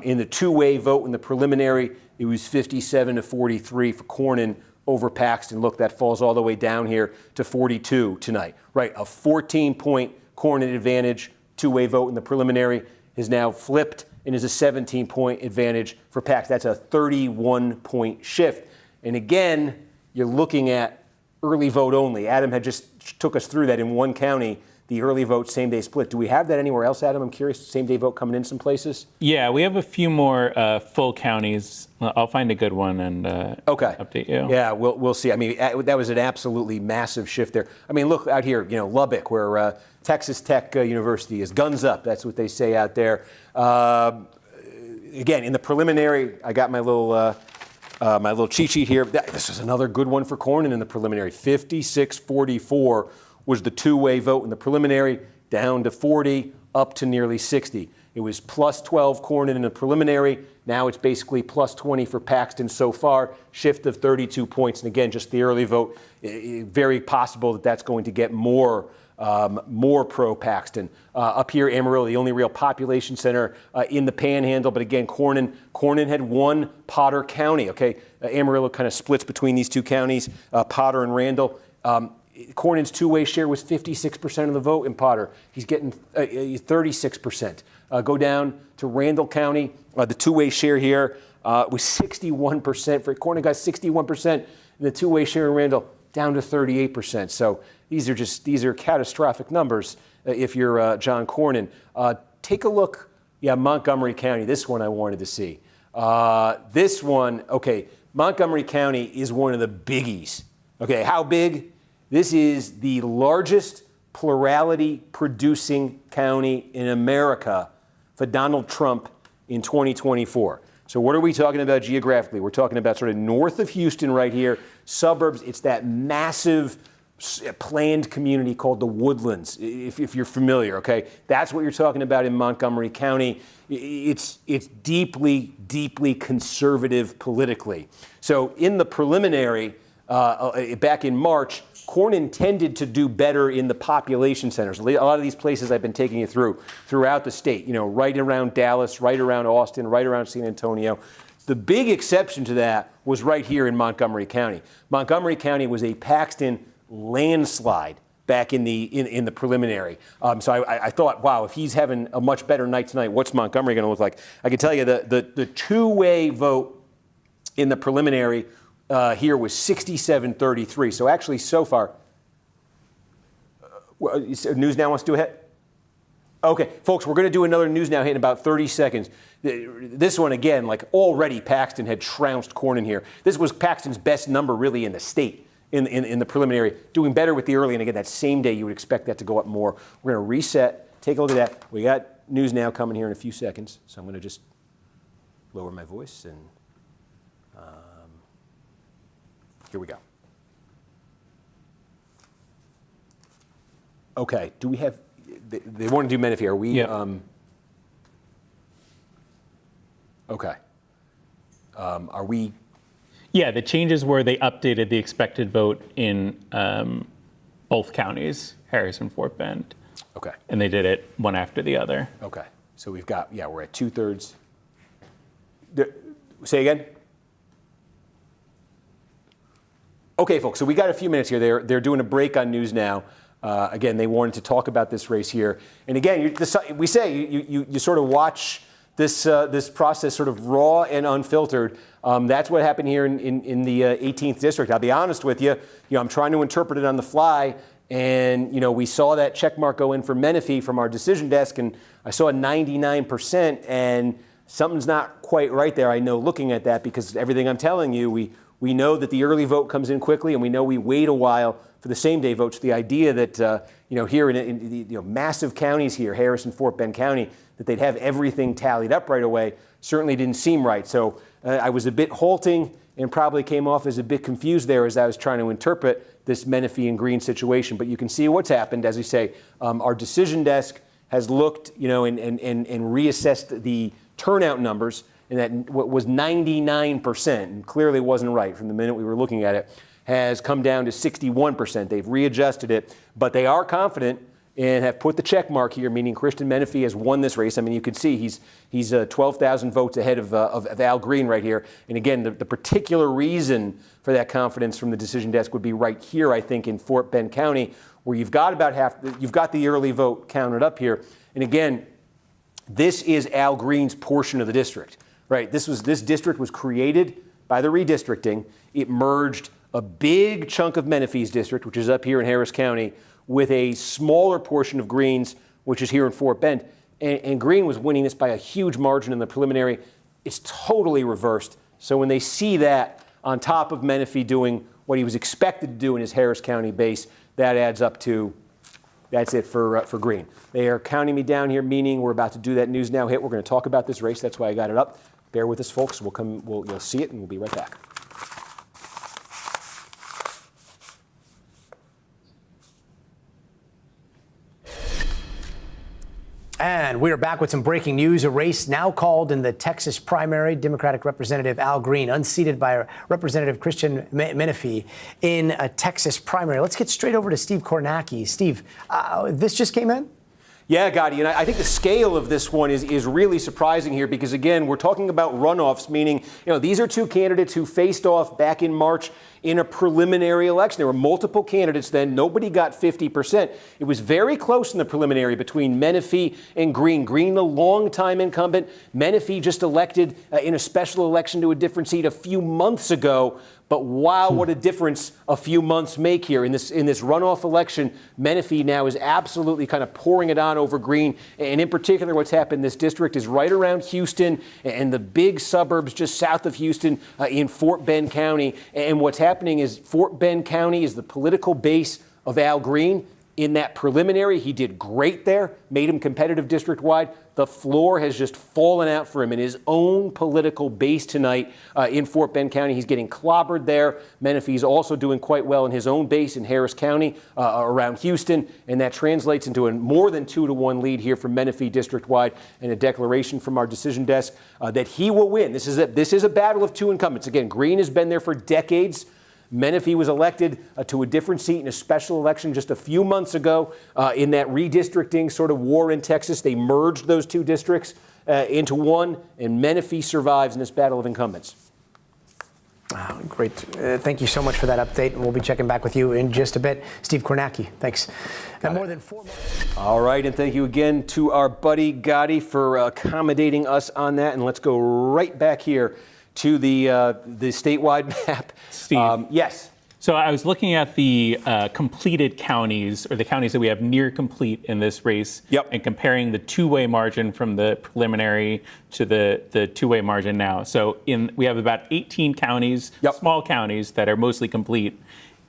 In the two-way vote in the preliminary, it was 57-43 for Cornyn over Paxton. Look, that falls all the way down here to 42 tonight. Right, a 14-point Cornyn advantage, two-way vote in the preliminary, has now flipped and is a 17-point advantage for Paxton. That's a 31-point shift. And again, you're looking at early vote only. Adam had just took us through that in one county. The early vote, same-day split. Do we have that anywhere else, Adam? I'm curious. Same-day vote coming in some places? Yeah, we have a few more full counties. I'll find a good one and update you. Yeah, we'll see. I mean, that was an absolutely massive shift there. I mean, look out here, Lubbock, where Texas Tech University is. Guns up, that's what they say out there. Again, in the preliminary, I got my little cheat sheet here. This is another good one for Cornyn in the preliminary. 56-44. Was the two-way vote in the preliminary, down to 40, up to nearly 60. It was plus 12 Cornyn in the preliminary. Now it's basically plus 20 for Paxton so far, shift of 32 points. And again, just the early vote, very possible that that's going to get more pro-Paxton. Up here, Amarillo, the only real population center in the Panhandle. But again, Cornyn had won Potter County. Okay, Amarillo kind of splits between these two counties, Potter and Randall. Cornyn's two-way share was 56% of the vote in Potter. He's getting 36%. Go down to Randall County. The two-way share here was 61%. For Cornyn got 61%, and the two-way share in Randall down to 38%. So these are catastrophic numbers if you're John Cornyn. Take a look. Yeah, Montgomery County. This one I wanted to see. This one, okay, Montgomery County is one of the biggies. Okay, how big? This is the largest plurality-producing county in America for Donald Trump in 2024. So what are we talking about geographically? We're talking about sort of north of Houston right here, suburbs. It's that massive planned community called the Woodlands, if you're familiar, okay? That's what you're talking about in Montgomery County. It's deeply, deeply conservative politically. So in the preliminary, back in March, Cornyn tended to do better in the population centers. A lot of these places I've been taking you throughout the state, right around Dallas, right around Austin, right around San Antonio. The big exception to that was right here in Montgomery County. Montgomery County was a Paxton landslide back in the preliminary. So I thought, wow, if he's having a much better night tonight, what's Montgomery going to look like? I can tell you the two-way vote in the preliminary here was 67-33. So actually, so far, News Now wants to do a hit? Okay, folks, we're going to do another News Now hit in about 30 seconds. This one, again, like already Paxton had trounced Cornyn here. This was Paxton's best number really in the state in the preliminary, doing better with the early. And again, that same day, you would expect that to go up more. We're going to reset, take a look at that. We got News Now coming here in a few seconds. So I'm going to just lower my voice and here we go. Okay, do we have, they want to do Menifee, are we? Yeah. Okay. Are we? Yeah, the changes were they updated the expected vote in both counties, Harris and Fort Bend. Okay. And they did it one after the other. Okay. So we've got, we're at 2/3. Say again? Okay, folks, so we got a few minutes here. They're doing a break on News Now. Again, they wanted to talk about this race here. And again, we say you sort of watch this process sort of raw and unfiltered. That's what happened here in the 18th district. I'll be honest with you. I'm trying to interpret it on the fly. And, we saw that check mark go in for Menifee from our decision desk, and I saw a 99%, and something's not quite right there, I know, looking at that, because everything I'm telling you, we know that the early vote comes in quickly, and we know we wait a while for the same-day votes. The idea that, here in the massive counties here, Harris and Fort Bend County, that they'd have everything tallied up right away certainly didn't seem right. So I was a bit halting and probably came off as a bit confused there as I was trying to interpret this Menifee and Green situation. But you can see what's happened. As we say, our decision desk has looked, and reassessed the turnout numbers, and that what was 99%, and clearly wasn't right from the minute we were looking at it, has come down to 61%. They've readjusted it, but they are confident and have put the check mark here, meaning Christian Menifee has won this race. I mean, you can see he's 12,000 votes ahead of Al Green right here. And again, the particular reason for that confidence from the decision desk would be right here, I think, in Fort Bend County, where you've got about half, you've got the early vote counted up here. And again, this is Al Green's portion of the district, right? This district was created by the redistricting. It merged a big chunk of Menifee's district, which is up here in Harris County, with a smaller portion of Green's, which is here in Fort Bend. And Green was winning this by a huge margin in the preliminary. It's totally reversed. So when they see that on top of Menifee doing what he was expected to do in his Harris County base, that adds up to, that's it for Green. They are counting me down here, meaning we're about to do that News Now hit. We're going to talk about this race. That's why I got it up. Bear with us, folks. You'll see it, and we'll be right back. And we are back with some breaking news. A race now called in the Texas primary. Democratic Representative Al Green unseated by Representative Christian Menifee in a Texas primary. Let's get straight over to Steve Kornacki. Steve, this just came in? Yeah, Gotti, and I think the scale of this one is really surprising here because, again, we're talking about runoffs, meaning, these are two candidates who faced off back in March in a preliminary election. There were multiple candidates then. Nobody got 50%. It was very close in the preliminary between Menifee and Green. Green, the longtime incumbent. Menifee just elected in a special election to a different seat a few months ago. But wow, what a difference a few months make here. In this runoff election, Menifee now is absolutely kind of pouring it on over Green. And in particular, what's happened in this district is right around Houston and the big suburbs just south of Houston in Fort Bend County. And what's happening is Fort Bend County is the political base of Al Green. In that preliminary, he did great there, made him competitive district-wide. The floor has just fallen out for him in his own political base tonight in Fort Bend County. He's getting clobbered there. Menifee's also doing quite well in his own base in Harris County around Houston, and that translates into a more than 2-to-1 lead here for Menifee district-wide and a declaration from our decision desk that he will win. This is a battle of two incumbents. Again, Green has been there for decades. Menifee was elected to a different seat in a special election just a few months ago in that redistricting sort of war in Texas. They merged those two districts into one, and Menifee survives in this battle of incumbents. Wow, great. Thank you so much for that update, and we'll be checking back with you in just a bit. Steve Kornacki, thanks. And more than 4 months. All right, and thank you again to our buddy Gotti for accommodating us on that. And let's go right back here to the statewide map. Steve. Yes. So I was looking at the completed counties, or the counties that we have near complete in this race, and comparing the two-way margin from the preliminary to the two-way margin now. So we have about 18 counties, small counties, that are mostly complete.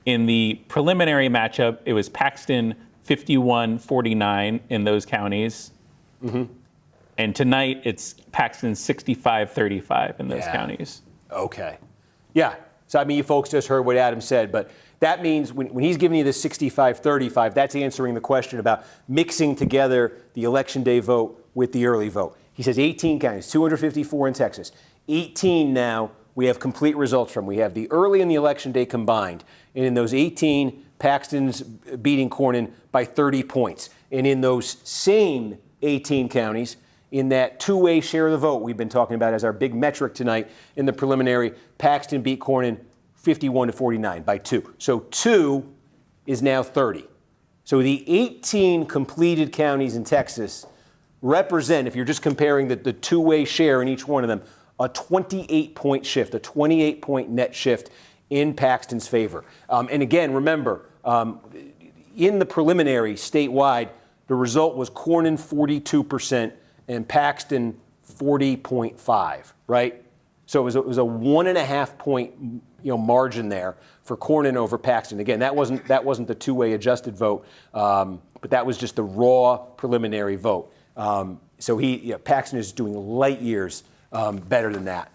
In the preliminary matchup, it was Paxton 51-49 in those counties. Mm-hmm. And tonight, it's Paxton 65-35 in those counties. Okay. Yeah. So, I mean, you folks just heard what Adam said, but that means when he's giving you the 65-35, that's answering the question about mixing together the Election Day vote with the early vote. He says 18 counties, 254 in Texas. 18 now we have complete results from. We have the early and the Election Day combined. And in those 18, Paxton's beating Cornyn by 30 points. And in those same 18 counties, in that two-way share of the vote we've been talking about as our big metric tonight in the preliminary, Paxton beat Cornyn 51-49 by 2. So 2 is now 30. So the 18 completed counties in Texas represent, if you're just comparing the two-way share in each one of them, a 28-point shift, a 28-point net shift in Paxton's favor. And again, remember, in the preliminary statewide, the result was Cornyn 42%, and Paxton 40.5, right? So it was a 1.5 point margin there for Cornyn over Paxton. Again, that wasn't the two-way adjusted vote, but that was just the raw preliminary vote. So Paxton is doing light years better than that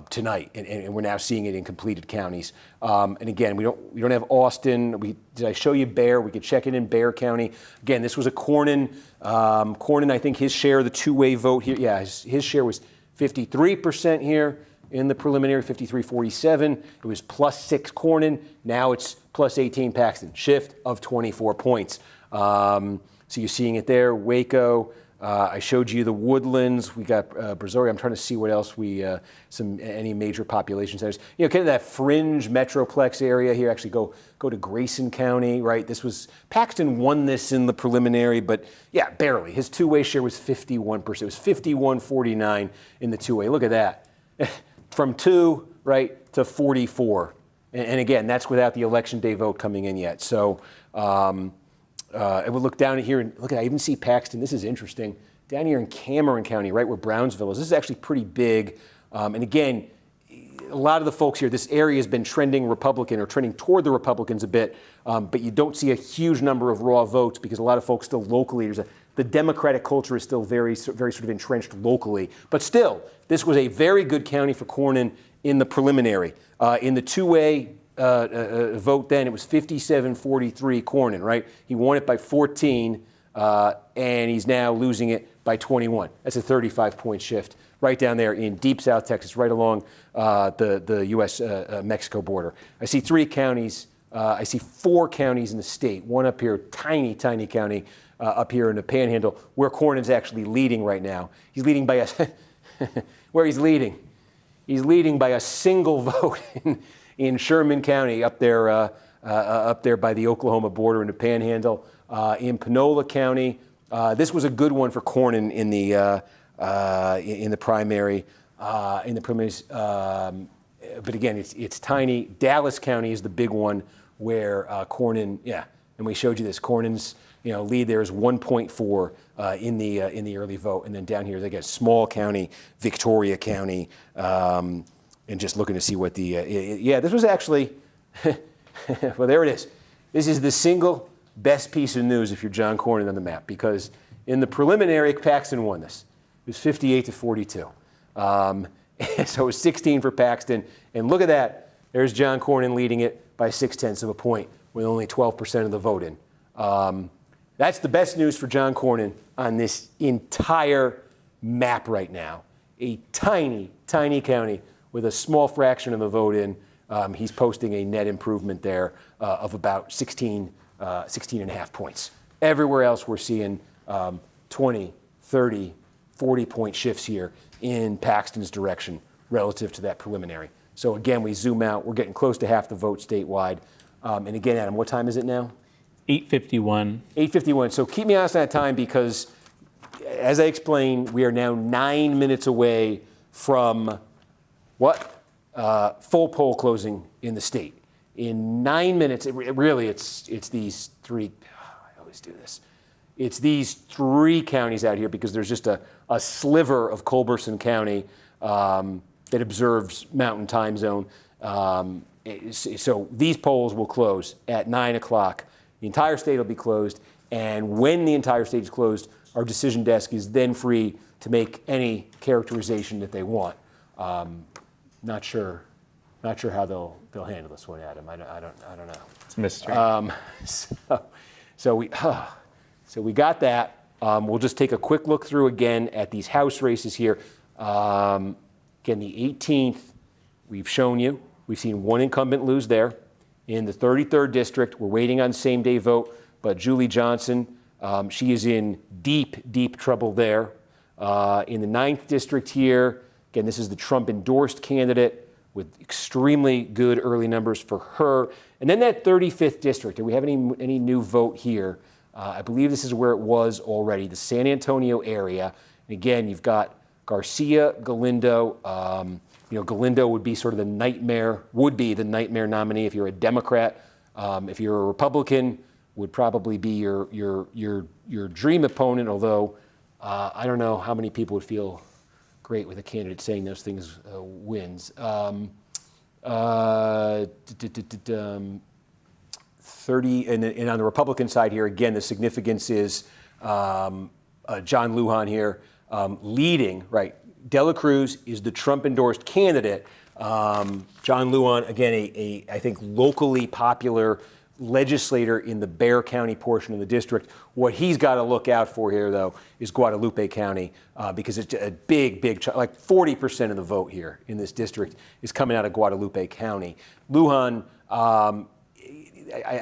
tonight, and we're now seeing it in completed counties. And again, we don't have Austin. Did I show you Bexar? We could check it in Bexar County. Again, this was a Cornyn. Cornyn, I think his share of the two-way vote here, his share was 53% here in the preliminary, 53-47. It was +6 Cornyn. Now it's +18 Paxton. Shift of 24 points. So you're seeing it there. Waco. I showed you the Woodlands. We got Brazoria. I'm trying to see what else any major population centers. Kind of that fringe metroplex area here. Actually, go to Grayson County, right? Paxton won this in the preliminary, but yeah, barely. His two-way share was 51%. It was 51-49 in the two-way. Look at that, from 2 right to 44, and again, that's without the Election Day vote coming in yet. So. I would look down here and look at. I even see Paxton. This is interesting. Down here in Cameron County, right where Brownsville is. This is actually pretty big. And again, a lot of the folks here, this area has been trending Republican or trending toward the Republicans a bit. But you don't see a huge number of raw votes because a lot of folks still locally. The Democratic culture is still very sort of entrenched locally. But still, this was a very good county for Cornyn in the preliminary. In the two-way vote then, it was 57-43 Cornyn, right? He won it by 14, and he's now losing it by 21. That's a 35-point shift right down there in deep South Texas, right along the U.S.-Mexico border. I see 3 counties I see 4 counties in the state. One up here, tiny county up here in the Panhandle, where Cornyn's actually leading right now. He's leading by where he's leading. He's leading by a single vote in Sherman County up there by the Oklahoma border in the Panhandle. In Panola County, this was a good one for Kornyn in the primary. But again, it's tiny. Dallas County is the big one where Kornyn, and we showed you this. Kornyn's lead there is 1.4 in the early vote, and then down here is, I guess, small county, Victoria County, and just looking to see what this was actually, well, there it is. This is the single best piece of news if you're John Kornyn on the map, because in the preliminary, Paxton won this. It was 58-42. So it was 16 for Paxton, and look at that. There's John Kornyn leading it by 0.6 of a point with only 12% of the vote in. That's the best news for John Kornyn on this entire map right now. A tiny county with a small fraction of the vote in. He's posting a net improvement there of about 16 and a half points. Everywhere else we're seeing 20, 30, 40-point shifts here in Paxton's direction relative to that preliminary. So again, we zoom out. We're getting close to half the vote statewide. And again, Adam, what time is it now? 8:51. 8:51. So keep me honest on that time, because, as I explained, we are now 9 minutes away from what? Full poll closing in the state. In 9 minutes, it's these 3. I always do this. It's these 3 counties out here, because there's just a sliver of Culberson County that observes Mountain Time Zone. So these polls will close at 9 o'clock. The entire state will be closed, and when the entire state is closed, our decision desk is then free to make any characterization that they want. Not sure how they'll handle this one, Adam. I don't know. It's a mystery. So we got that. We'll just take a quick look through again at these House races here. Again, the 18th, we've shown you. We've seen one incumbent lose there. In the 33rd district, we're waiting on same-day vote, but Julie Johnson, she is in deep trouble there. In the 9th district here, again, this is the Trump-endorsed candidate with extremely good early numbers for her. And then that 35th district, do we have any new vote here? I believe this is where it was already, the San Antonio area. And again, you've got Garcia, Galindo. Galindo would be sort of the nightmare nominee if you're a Democrat. If you're a Republican, would probably be your dream opponent, although I don't know how many people would feel great with a candidate saying those things wins. 30, and on the Republican side here, again, the significance is John Lujan here leading, right? Dela Cruz is the Trump-endorsed candidate. John Lujan, again, I think locally popular legislator in the Bexar County portion of the district. What he's got to look out for here, though, is Guadalupe County, because it's a big, like 40% of the vote here in this district is coming out of Guadalupe County. Lujan,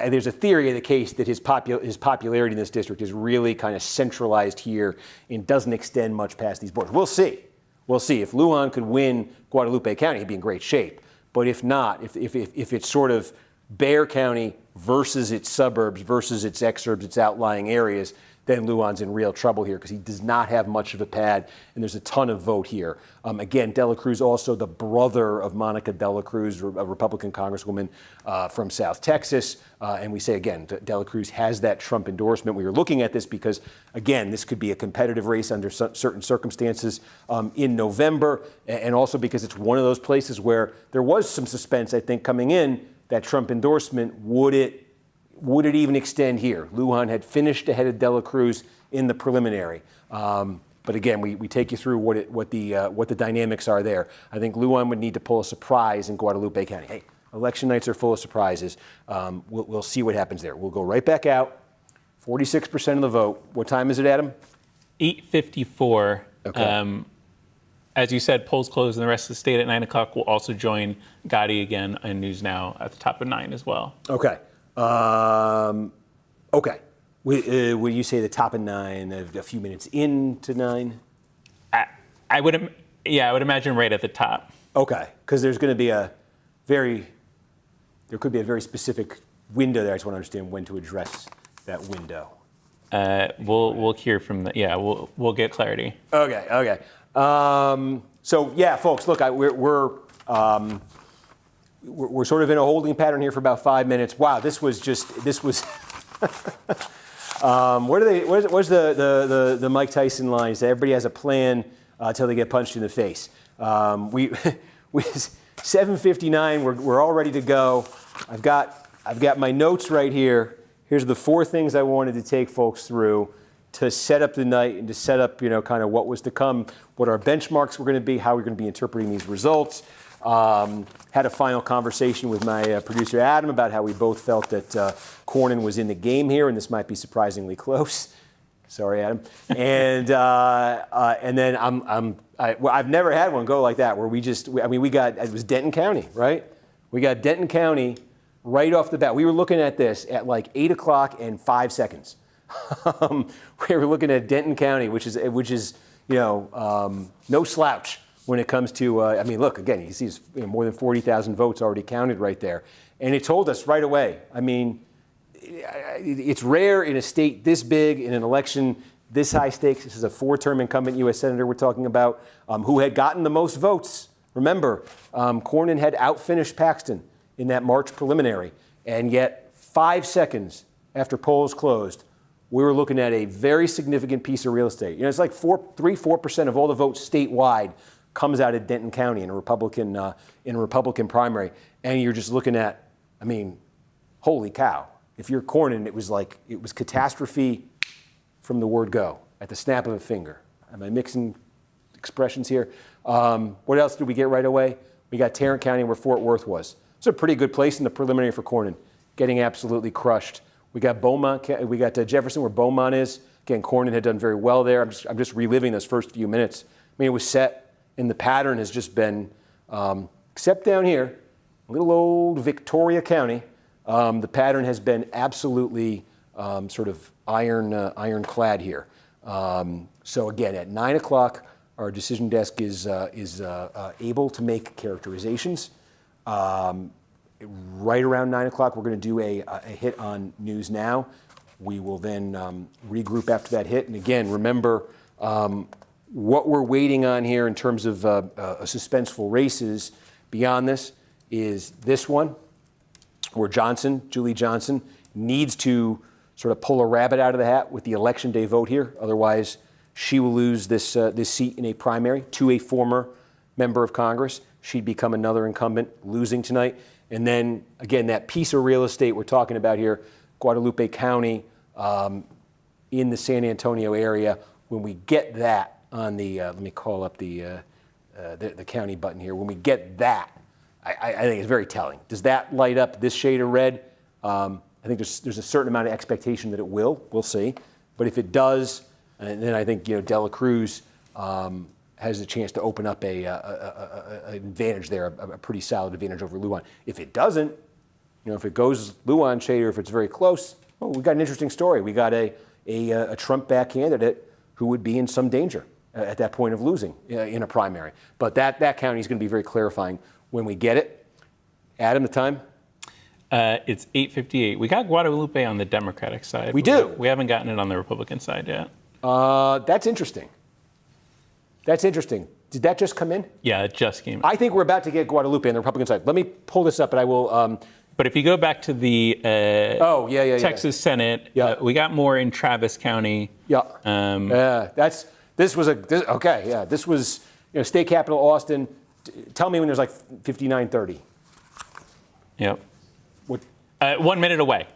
there's a theory of the case that his popularity in this district is really kind of centralized here and doesn't extend much past these borders. We'll see. If Lujan could win Guadalupe County, he'd be in great shape. But if not, if it's sort of Bexar County versus its suburbs versus its exurbs, its outlying areas, then Lujan's in real trouble here because he does not have much of a pad, and there's a ton of vote here. Again, Dela Cruz, also the brother of Monica Dela Cruz, a Republican congresswoman from South Texas. And we say, again, Dela Cruz has that Trump endorsement. We were looking at this because, again, this could be a competitive race under certain circumstances in November, and also because it's one of those places where there was some suspense, I think, coming in, that Trump endorsement, would it even extend here? Lujan had finished ahead of Dela Cruz in the preliminary. But again, we take you through what the dynamics are there. I think Lujan would need to pull a surprise in Guadalupe County. Hey, election nights are full of surprises. We'll see what happens there. We'll go right back out. 46% of the vote. What time is it, Adam? 8:54. Okay. As you said, polls close in the rest of the state at 9 o'clock. We'll also join Gotti again on News Now at the top of 9 as well. Okay. Okay. Would you say the top of 9, a few minutes into 9? I would imagine right at the top. Okay, because there's going to be there could be a very specific window there. I just want to understand when to address that window. We'll hear from we'll get clarity. Okay. So yeah, folks, look, we're sort of in a holding pattern here for about 5 minutes. Wow, this was. Where's the Mike Tyson line? He said everybody has a plan until they get punched in the face. We 7:59. We're all ready to go. I've got my notes right here. Here's the 4 things I wanted to take folks through to set up the night and to set up, kind of what was to come, what our benchmarks were going to be, how we're going to be interpreting these results. Had a final conversation with my producer Adam about how we both felt that Cornyn was in the game here, and this might be surprisingly close. Sorry, Adam. And then I've never had one go like that where it was Denton County, right? We got Denton County right off the bat. We were looking at this at like 8 o'clock and 5 seconds. We were looking at Denton County, which is no slouch when it comes to, look, again, you see more than 40,000 votes already counted right there. And it told us right away, it's rare in a state this big, in an election this high stakes. This is a 4-term incumbent U.S. Senator we're talking about, who had gotten the most votes. Remember, Cornyn had outfinished Paxton in that March preliminary. And yet, 5 seconds after polls closed, we were looking at a very significant piece of real estate. It's like 3-4% of all the votes statewide comes out of Denton County in a Republican primary, and you're just looking at, holy cow! If you're Cornyn, it was catastrophe from the word go at the snap of a finger. Am I mixing expressions here? What else did we get right away? We got Tarrant County, where Fort Worth was. It's a pretty good place in the preliminary for Cornyn, getting absolutely crushed. We got Beaumont. We got Jefferson, where Beaumont is. Again, Cornyn had done very well there. I'm just reliving those first few minutes. It was set, and the pattern has just been, except down here, little old Victoria County, the pattern has been absolutely sort of ironclad here. So again, at 9 o'clock, our decision desk is able to make characterizations. Right around 9 o'clock, we're going to do a hit on News Now. We will then regroup after that hit. And again, remember, what we're waiting on here in terms of suspenseful races beyond this is this one, where Julie Johnson, needs to sort of pull a rabbit out of the hat with the Election Day vote here. Otherwise, she will lose this seat in a primary to a former member of Congress. She'd become another incumbent, losing tonight. And then, again, that piece of real estate we're talking about here, Guadalupe County, in the San Antonio area, when we get that on the, let me call up the county button here. When we get that, I think it's very telling. Does that light up this shade of red? I think there's a certain amount of expectation that it will. We'll see. But if it does, and then I think Dela Cruz has a chance to open up an advantage there, a pretty solid advantage over Lujan. If it doesn't, if it goes Lujan shade, or if it's very close, well, we've got an interesting story. We got a Trump-backed candidate who would be in some danger at that point of losing in a primary. But that county is going to be very clarifying when we get it. Adam, the time? It's 8:58. We got Guadalupe on the Democratic side. We do. We haven't gotten it on the Republican side yet. That's interesting. Did that just come in? Yeah, it just came in. I think we're about to get Guadalupe on the Republican side. Let me pull this up, and I will. But if you go back to the Texas Senate, we got more in Travis County. This was state capital Austin. Tell me when there's like 59-30. Yep. 1 minute away.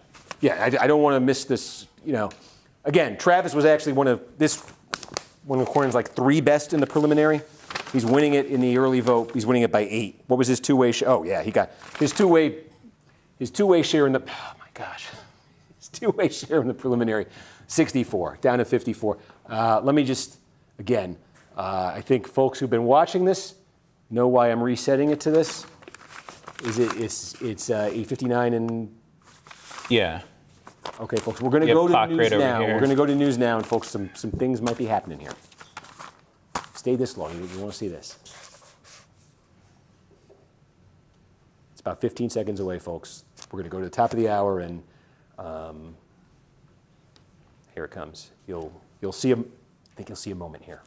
Yeah, I don't want to miss this. Again, Travis was actually one of Cornyn's like 3 best in the preliminary. He's winning it in the early vote. He's winning it by 8. What was his two-way share? Oh yeah, he got his two-way share in the. Oh my gosh, his two-way share in the preliminary, 64 down to 54. Let me just again. I think folks who've been watching this know why I'm resetting it to this. It's 8:59 and... Yeah. Okay, folks, we're going to go to news now. We're going to go to news now, and folks, some things might be happening here. Stay this long. You want to see this. It's about 15 seconds away, folks. We're going to go to the top of the hour, and here it comes. You'll see I think you'll see a moment here.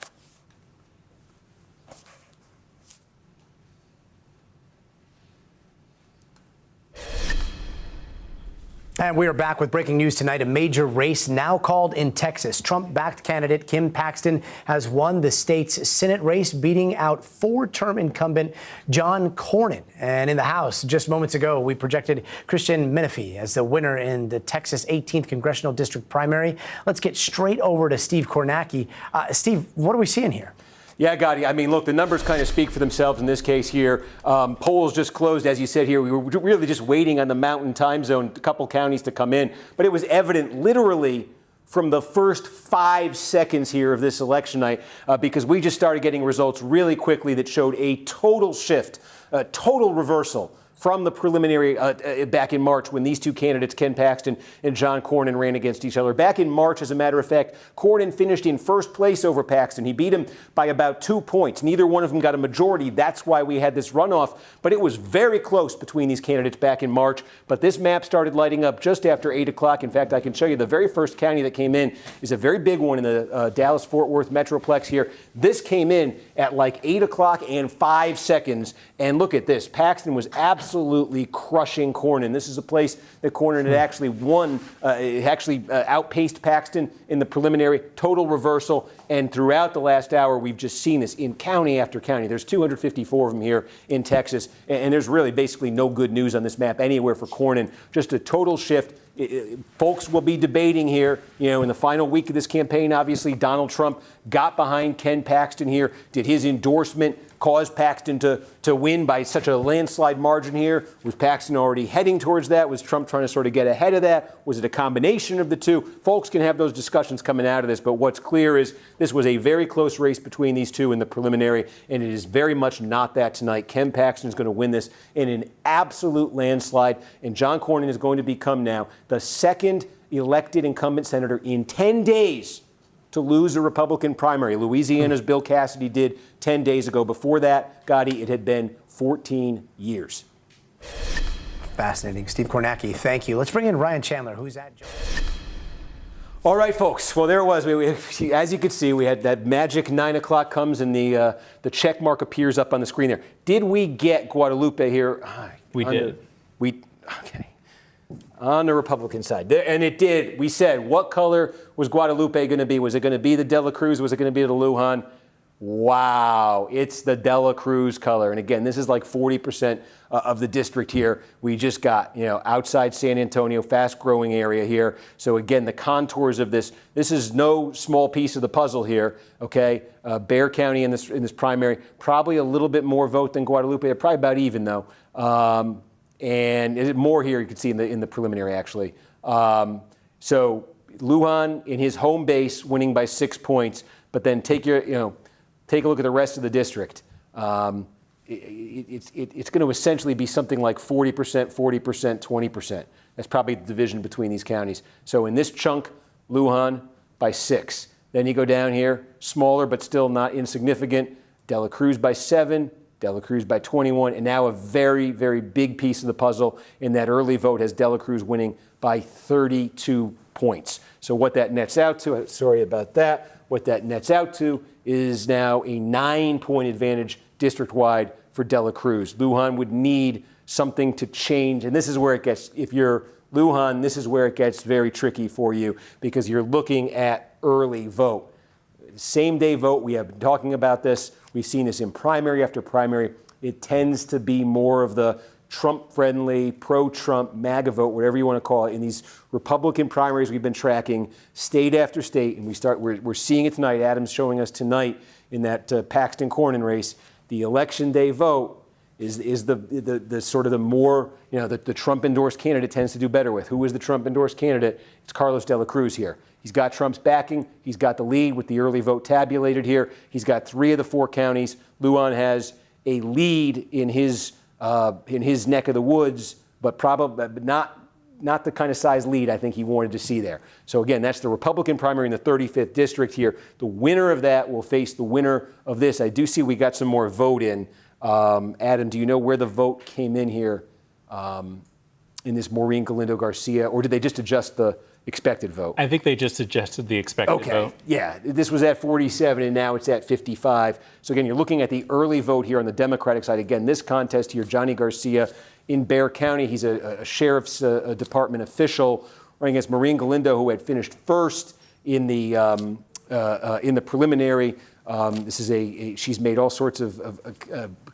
And we are back with breaking news tonight. A major race now called in Texas. Trump-backed candidate Kim Paxton has won the state's Senate race, beating out four-term incumbent John Cornyn. And in the House, just moments ago, we projected Christian Menifee as the winner in the Texas 18th Congressional District primary. Let's get straight over to Steve Kornacki. Steve, what are we seeing here? Yeah, Gotti. I mean, look, the numbers kind of speak for themselves in this case here. Polls just closed, as you said here. We were really just waiting on the Mountain Time Zone, a couple counties to come in. But it was evident literally from the first 5 seconds here of this election night, because we just started getting results really quickly that showed a total shift, a total reversal from the preliminary back in March when these two candidates, Ken Paxton and John Cornyn, ran against each other. Back in March, as a matter of fact, Cornyn finished in first place over Paxton. He beat him by about 2 points. Neither one of them got a majority. That's why we had this runoff. But it was very close between these candidates back in March. But this map started lighting up just after 8 o'clock. In fact, I can show you the very first county that came in is a very big one in the Dallas-Fort Worth Metroplex here. This came in at like 8 o'clock and 5 seconds. And look at this. Paxton was absolutely crushing Cornyn. This is a place that Cornyn had actually won, outpaced Paxton in the preliminary, total reversal. And throughout the last hour, we've just seen this in county after county. There's 254 of them here in Texas. And there's really basically no good news on this map anywhere for Cornyn. Just a total shift. Folks will be debating here, in the final week of this campaign. Obviously, Donald Trump got behind Ken Paxton here. Did his endorsement cause Paxton to win by such a landslide margin here? Was Paxton already heading towards that? Was Trump trying to sort of get ahead of that? Was it a combination of the two? Folks can have those discussions coming out of this, but what's clear is this was a very close race between these two in the preliminary, and it is very much not that tonight. Ken Paxton is going to win this in an absolute landslide, and John Cornyn is going to become now the second elected incumbent senator in 10 days to lose a Republican primary. Louisiana's Bill Cassidy did 10 days ago. Before that, Gotti, it had been 14 years. Fascinating. Steve Kornacki, thank you. Let's bring in Ryan Chandler, who's at... All right, folks. Well, there it was. As you could see, we had that magic 9 o'clock comes and the check mark appears up on the screen there. Did we get Guadalupe here? We did. Okay. On the Republican side. And it did. We said, what color was Guadalupe going to be? Was it going to be the Dela Cruz? Was it going to be the Lujan? Wow, it's the Dela Cruz color. And again, this is like 40% of the district here. We just got, outside San Antonio, fast-growing area here. So again, the contours of this is no small piece of the puzzle here, okay? Bexar County in this primary, probably a little bit more vote than Guadalupe. They're probably about even, though. And more here you can see in the preliminary, actually. So Lujan in his home base winning by 6 points, but then take a look at the rest of the district. It's going to essentially be something like 40%, 40%, 20%. That's probably the division between these counties. So in this chunk, Lujan by 6. Then you go down here, smaller but still not insignificant. Dela Cruz by 7. Dela Cruz by 21, and now a very, very big piece of the puzzle in that early vote has Dela Cruz winning by 32 points. So what that nets out to, sorry about that, what that nets out to is now a 9-point advantage district-wide for Dela Cruz. Lujan would need something to change, and this is where it gets, if you're Lujan, this is where it gets very tricky for you because you're looking at early vote. Same-day vote, we have been talking about this. We've seen this in primary after primary. It tends to be more of the Trump-friendly, pro-Trump, MAGA vote, whatever you want to call it. In these Republican primaries we've been tracking state after state, and we're seeing it tonight. Adam's showing us tonight in that Paxton-Cornyn race. The election day vote is the sort of the more, the Trump-endorsed candidate tends to do better with. Who is the Trump-endorsed candidate? It's Carlos de la Cruz here. He's got Trump's backing. He's got the lead with the early vote tabulated here. He's got 3 of the 4 counties. Lujan has a lead in his neck of the woods, but probably not the kind of size lead I think he wanted to see there. So again, that's the Republican primary in the 35th district here. The winner of that will face the winner of this. I do see we got some more vote in. Adam, do you know where the vote came in here in this Maureen Galindo-Garcia, or did they just adjust the expected vote? I think they just adjusted the expected vote. Yeah, this was at 47 and now it's at 55. So again, you're looking at the early vote here on the Democratic side. Again, this contest here, Johnny Garcia in Bexar County, he's a sheriff's department official running against Maureen Galindo, who had finished first in the preliminary. She's made all sorts of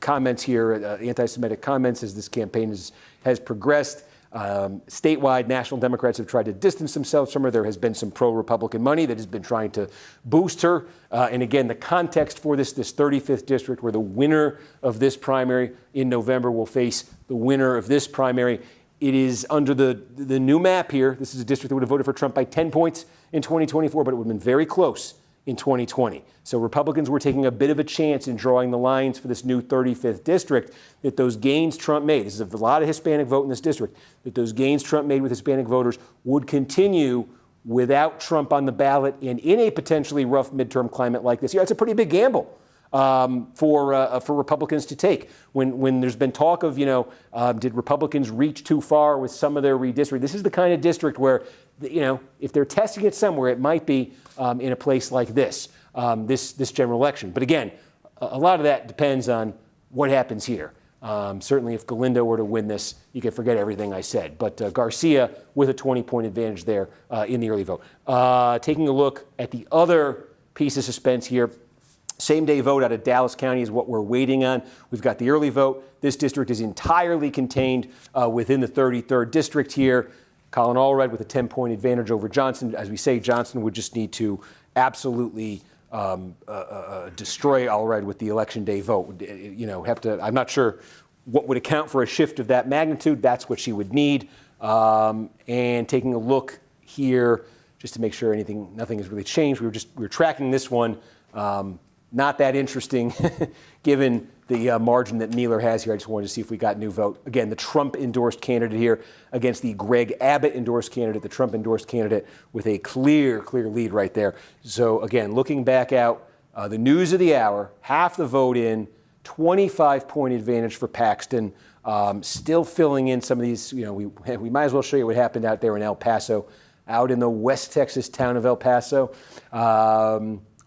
comments here, anti-Semitic comments as this campaign has progressed. Statewide, national Democrats have tried to distance themselves from her. There has been some pro-Republican money that has been trying to boost her. And again, the context for this 35th district, where the winner of this primary in November will face the winner of this primary, it is under the new map here. This is a district that would have voted for Trump by 10 points in 2024, but it would have been very close in 2020. So Republicans were taking a bit of a chance in drawing the lines for this new 35th district, that those gains Trump made, this is a lot of Hispanic vote in this district, that those gains Trump made with Hispanic voters would continue without Trump on the ballot and in a potentially rough midterm climate like this. Yeah, it's a pretty big gamble for Republicans to take. When there's been talk of, did Republicans reach too far with some of their redistricting? This is the kind of district where, if they're testing it somewhere, it might be in a place like this general election. But again, a lot of that depends on what happens here. Certainly, if Galindo were to win this, you can forget everything I said. But Garcia with a 20-point advantage there in the early vote. Taking a look at the other piece of suspense here. Same-day vote out of Dallas County is what we're waiting on. We've got the early vote. This district is entirely contained within the 33rd district here. Colin Allred with a 10-point advantage over Johnson. As we say, Johnson would just need to absolutely destroy Allred with the election day vote. I'm not sure what would account for a shift of that magnitude. That's what she would need. And taking a look here, just to make sure nothing has really changed. We were tracking this one. Not that interesting, given the margin that Mueller has here. I just wanted to see if we got new vote. Again, the Trump-endorsed candidate here against the Greg Abbott-endorsed candidate, the Trump-endorsed candidate with a clear lead right there. So again, looking back out, the news of the hour, half the vote in, 25-point advantage for Paxton. Still filling in some of these, we might as well show you what happened out there in El Paso, out in the West Texas town of El Paso.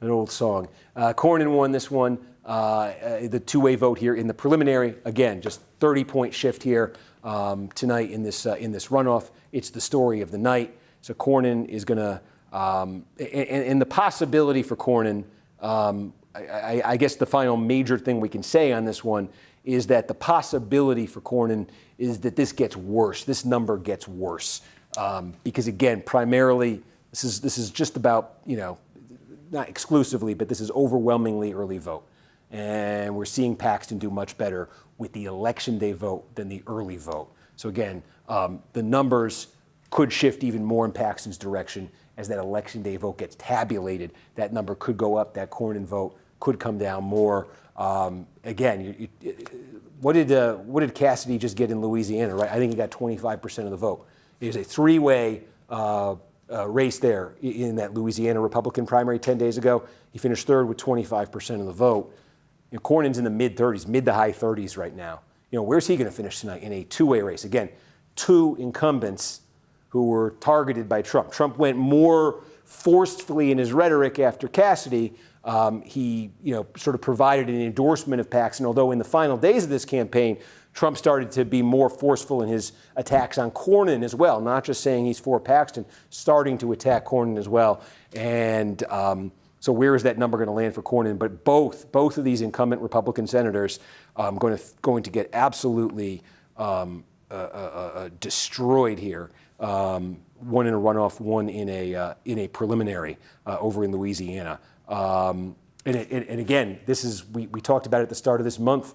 An old song. Cornyn won this one, the two-way vote here in the preliminary. Again, just 30-point shift here tonight in this runoff. It's the story of the night. So Cornyn is going to, and the possibility for Cornyn, I guess the final major thing we can say on this one is that the possibility for Cornyn is that this gets worse. This number gets worse because, again, primarily this is just about, not exclusively, but this is overwhelmingly early vote. And we're seeing Paxton do much better with the election day vote than the early vote. So again, the numbers could shift even more in Paxton's direction as that election day vote gets tabulated. That number could go up, that Cornyn vote could come down more. Again, what did Cassidy just get in Louisiana, right? I think he got 25% of the vote. It is a three-way race there in that Louisiana Republican primary 10 days ago. He finished third with 25% of the vote. Cornyn's in the mid-30s, mid to high 30s right now. Where's he going to finish tonight in a two-way race? Again, two incumbents who were targeted by Trump. Trump went more forcefully in his rhetoric after Cassidy. He sort of provided an endorsement of Paxton, although in the final days of this campaign, Trump started to be more forceful in his attacks on Cornyn as well, not just saying he's for Paxton, starting to attack Cornyn as well. And so where is that number going to land for Cornyn? But both of these incumbent Republican senators going to get absolutely destroyed here. One in a runoff, one in a preliminary over in Louisiana. And again, this is we talked about it at the start of this month.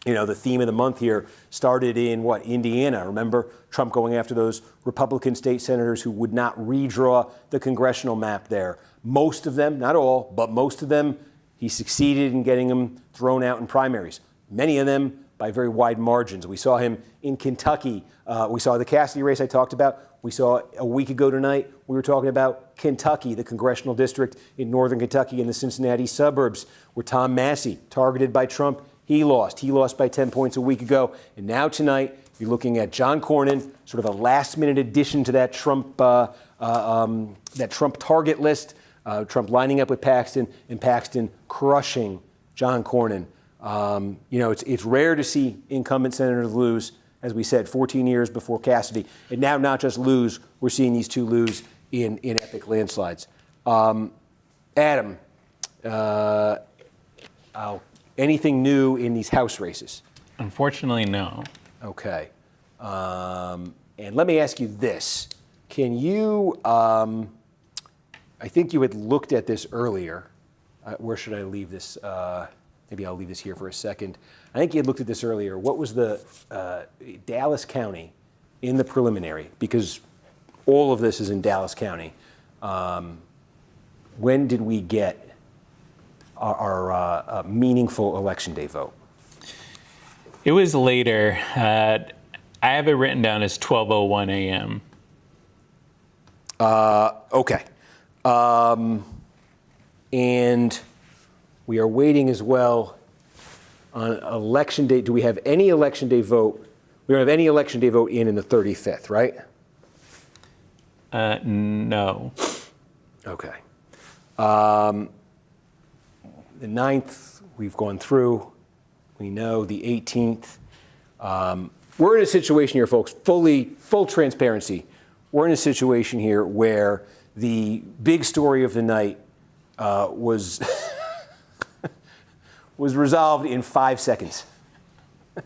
the theme of the month here started in Indiana. Remember Trump going after those Republican state senators who would not redraw the congressional map there. Most of them, not all, but most of them, he succeeded in getting them thrown out in primaries. Many of them by very wide margins. We saw him in Kentucky. We saw the Cassidy race I talked about. We saw a week ago tonight, we were talking about Kentucky, the congressional district in northern Kentucky in the Cincinnati suburbs, where Tom Massey, targeted by Trump, he lost. He lost by 10 points a week ago. And now tonight, you're looking at John Cornyn, sort of a last-minute addition to that Trump target list. Trump lining up with Paxton, and Paxton crushing John Cornyn. It's rare to see incumbent senators lose, as we said, 14 years before Cassidy. And now not just lose, we're seeing these two lose in epic landslides. Adam, anything new in these House races? Unfortunately, no. Okay. And let me ask you this. Can you, I think you had looked at this earlier. Where should I leave this? Maybe I'll leave this here for a second. I think you had looked at this earlier. What was the Dallas County in the preliminary? Because all of this is in Dallas County. When did we get our meaningful Election Day vote? It was later. I have it written down as 12:01 a.m. Okay. And we are waiting as well on Election Day. Do we have any Election Day vote? We don't have any Election Day vote in the 35th, right? No. Okay. The 9th, we've gone through. We know the 18th. We're in a situation here, folks, full transparency. We're in a situation here where the big story of the night was was resolved in 5 seconds.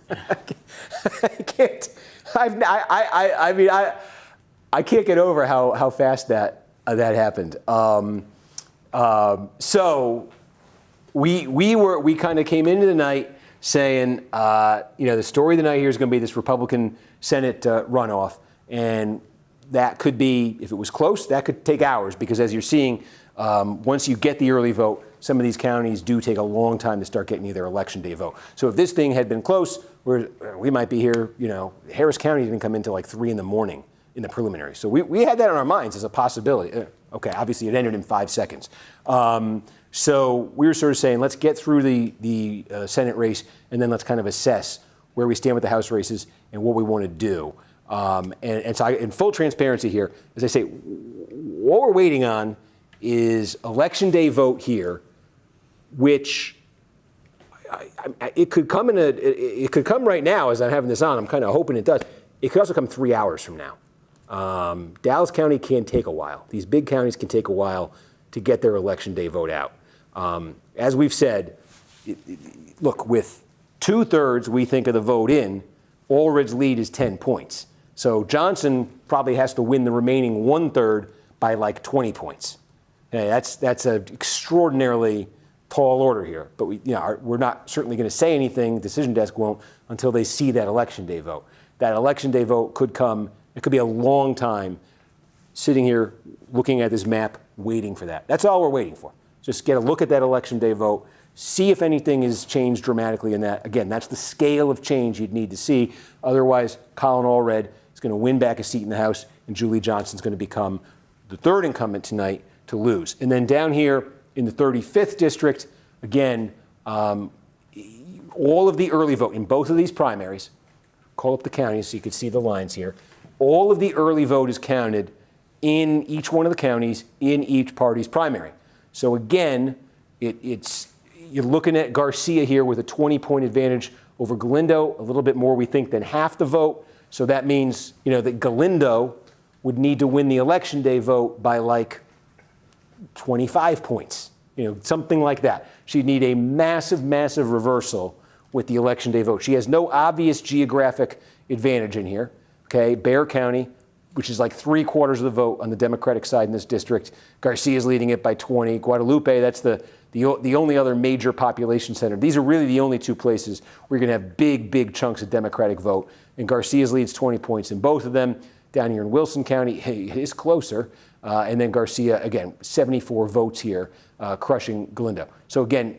I can't. I can't get over how fast that happened. So we kind of came into the night saying, the story of the night here is going to be this Republican Senate runoff, and that could be, if it was close, that could take hours, because as you're seeing, once you get the early vote, some of these counties do take a long time to start getting you their Election Day vote. So if this thing had been close, we might be here, Harris County didn't come into like 3 in the morning in the preliminary. So we had that on our minds as a possibility. Okay, obviously it ended in 5 seconds. So we were sort of saying, let's get through the Senate race, and then let's kind of assess where we stand with the House races and what we want to do. And so in full transparency here, as I say, what we're waiting on is Election Day vote here, which it could come right now as I'm having this on. I'm kind of hoping it does. It could also come 3 hours from now. Dallas County can take a while. These big counties can take a while to get their Election Day vote out. As we've said, look, with 2/3 we think of the vote in, Ulrich's lead is 10 points. So Johnson probably has to win the remaining 1/3 by like 20 points. Hey, that's an extraordinarily tall order here. But we're not certainly going to say anything, decision desk won't, until they see that Election Day vote. That Election Day vote could come, it could be a long time sitting here looking at this map, waiting for that. That's all we're waiting for. Just get a look at that Election Day vote, see if anything has changed dramatically in that. Again, that's the scale of change you'd need to see. Otherwise, Colin Allred is going to win back a seat in the House, and Julie Johnson's going to become the third incumbent tonight to lose. And then down here in the 35th district, again, all of the early vote in both of these primaries, call up the counties so you can see the lines here, all of the early vote is counted in each one of the counties in each party's primary. So again, you're looking at Garcia here with a 20-point advantage over Galindo, a little bit more, we think, than half the vote. So that means, that Galindo would need to win the Election Day vote by like 25 points, something like that. She'd need a massive, massive reversal with the Election Day vote. She has no obvious geographic advantage in here. Okay, Bexar County, which is like 3/4 of the vote on the Democratic side in this district. Garcia's leading it by 20. Guadalupe, that's the only other major population center. These are really the only two places where you're going to have big chunks of Democratic vote. And Garcia's leads 20 points in both of them. Down here in Wilson County, it is closer. And then Garcia, again, 74 votes here, crushing Galindo. So again,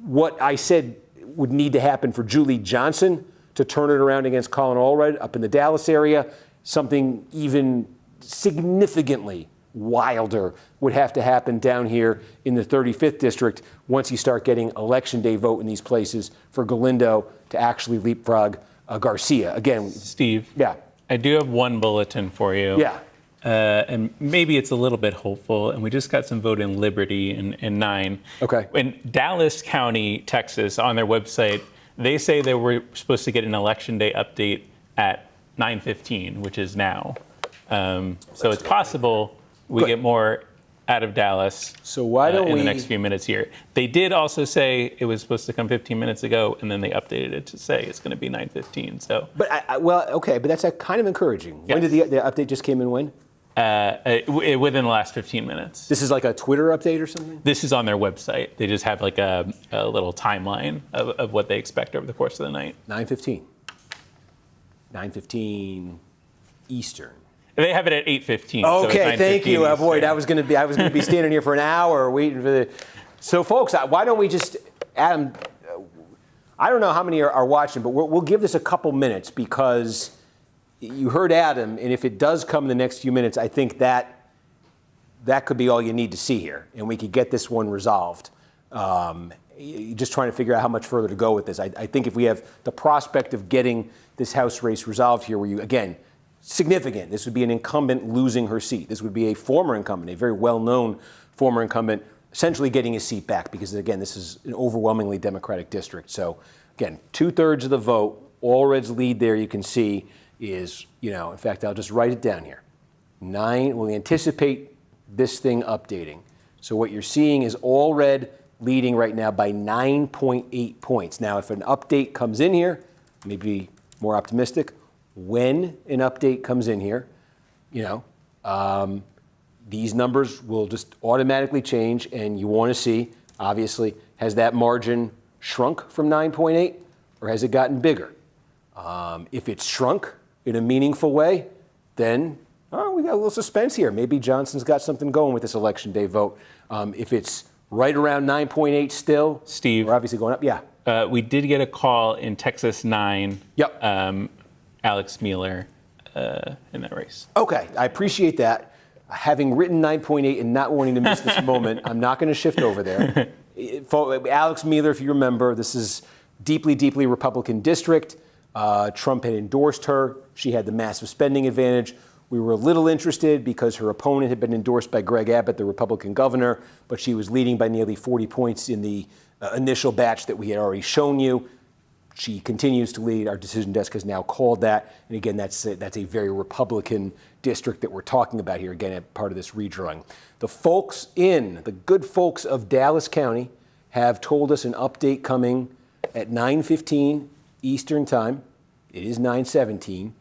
what I said would need to happen for Julie Johnson to turn it around against Colin Allred up in the Dallas area, something even significantly wilder would have to happen down here in the 35th district once you start getting election day vote in these places for Galindo to actually leapfrog Garcia. Again, Steve. Yeah. I do have one bulletin for you. Yeah. And maybe it's a little bit hopeful. And we just got some vote in Liberty in 9. Okay. In Dallas County, Texas, on their website, they say they were supposed to get an election day update at 9:15, which is now. So it's possible we get more out of Dallas so why don't in the next few minutes here. They did also say it was supposed to come 15 minutes ago, and then they updated it to say it's going to be 9:15. So, but but that's kind of encouraging. Yes. When did the update just came in? When? Within the last 15 minutes. This is like a Twitter update or something? This is on their website. They just have like a little timeline of what they expect over the course of the night. 9:15. 9:15 Eastern. They have it at 8:15. Okay, so thank you. Eastern. Boy, I was going to be standing here for an hour waiting for the. So, folks, why don't we just, Adam? I don't know how many are watching, but we'll give this a couple minutes because you heard Adam, and if it does come in the next few minutes, I think that could be all you need to see here, and we could get this one resolved. Just trying to figure out how much further to go with this. I think if we have the prospect of getting this House race resolved here, where you, again, significant. This would be an incumbent losing her seat. This would be a former incumbent, a very well-known former incumbent, essentially getting his seat back because, again, this is an overwhelmingly Democratic district. So, again, 2/3 of the vote. Allred's lead there, you can see, is, in fact, I'll just write it down here. 9, we'll anticipate this thing updating. So what you're seeing is Allred leading right now by 9.8 points. Now, if an update comes in here, maybe more optimistic, when an update comes in here, these numbers will just automatically change, and you want to see, obviously, has that margin shrunk from 9.8 or has it gotten bigger? If it's shrunk in a meaningful way, then we got a little suspense here. Maybe Johnson's got something going with this election day vote. If it's right around 9.8 still, Steve, we're obviously going up. Yeah. We did get a call in Texas 9. Yep. Alex Mueller in that race. Okay, I appreciate that. Having written 9.8 and not wanting to miss this moment, I'm not going to shift over there. Alex Mueller, if you remember, this is deeply Republican district. Trump had endorsed her. She had the massive spending advantage. We were a little interested because her opponent had been endorsed by Greg Abbott, the Republican governor, but she was leading by nearly 40 points in the initial batch that we had already shown you. She continues to lead. Our decision desk has now called that. And again, that's a very Republican district that we're talking about here, again, part of this redrawing. The good folks of Dallas County have told us an update coming at 9:15 Eastern time. It is 9:17.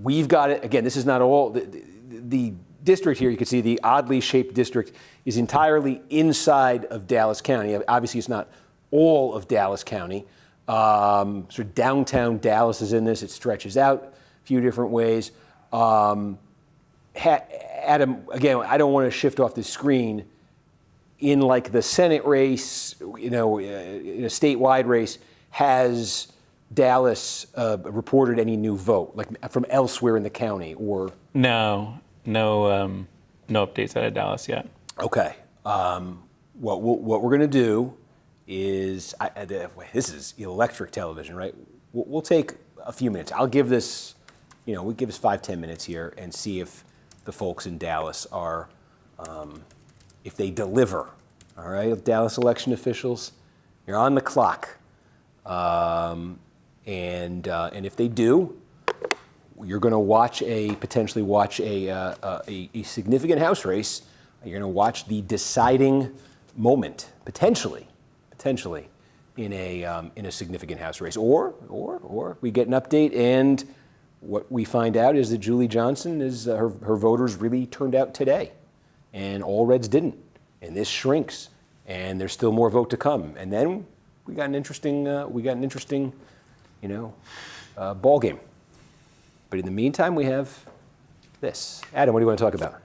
We've got it. Again, this is not all. The district here, you can see the oddly shaped district is entirely inside of Dallas County. Obviously, it's not all of Dallas County. Sort of downtown Dallas is in this. It stretches out a few different ways. Adam, again, I don't want to shift off the screen. In like the Senate race, in a statewide race, has Dallas reported any new vote, like from elsewhere in the county, or? No updates out of Dallas yet. Okay. What we're going to do is, this is electric television, right? We'll take a few minutes. I'll give this, we give us 5-10 minutes here and see if the folks in Dallas are, if they deliver. All right, Dallas election officials, you're on the clock. And if they do, you're going to potentially watch a significant House race. You're going to watch the deciding moment, potentially, in a significant House race, or we get an update and what we find out is that Julie Johnson her voters really turned out today, and all Reds didn't, and this shrinks, and there's still more vote to come, and then we got an interesting ball game. But in the meantime, we have this. Adam, what do you want to talk about?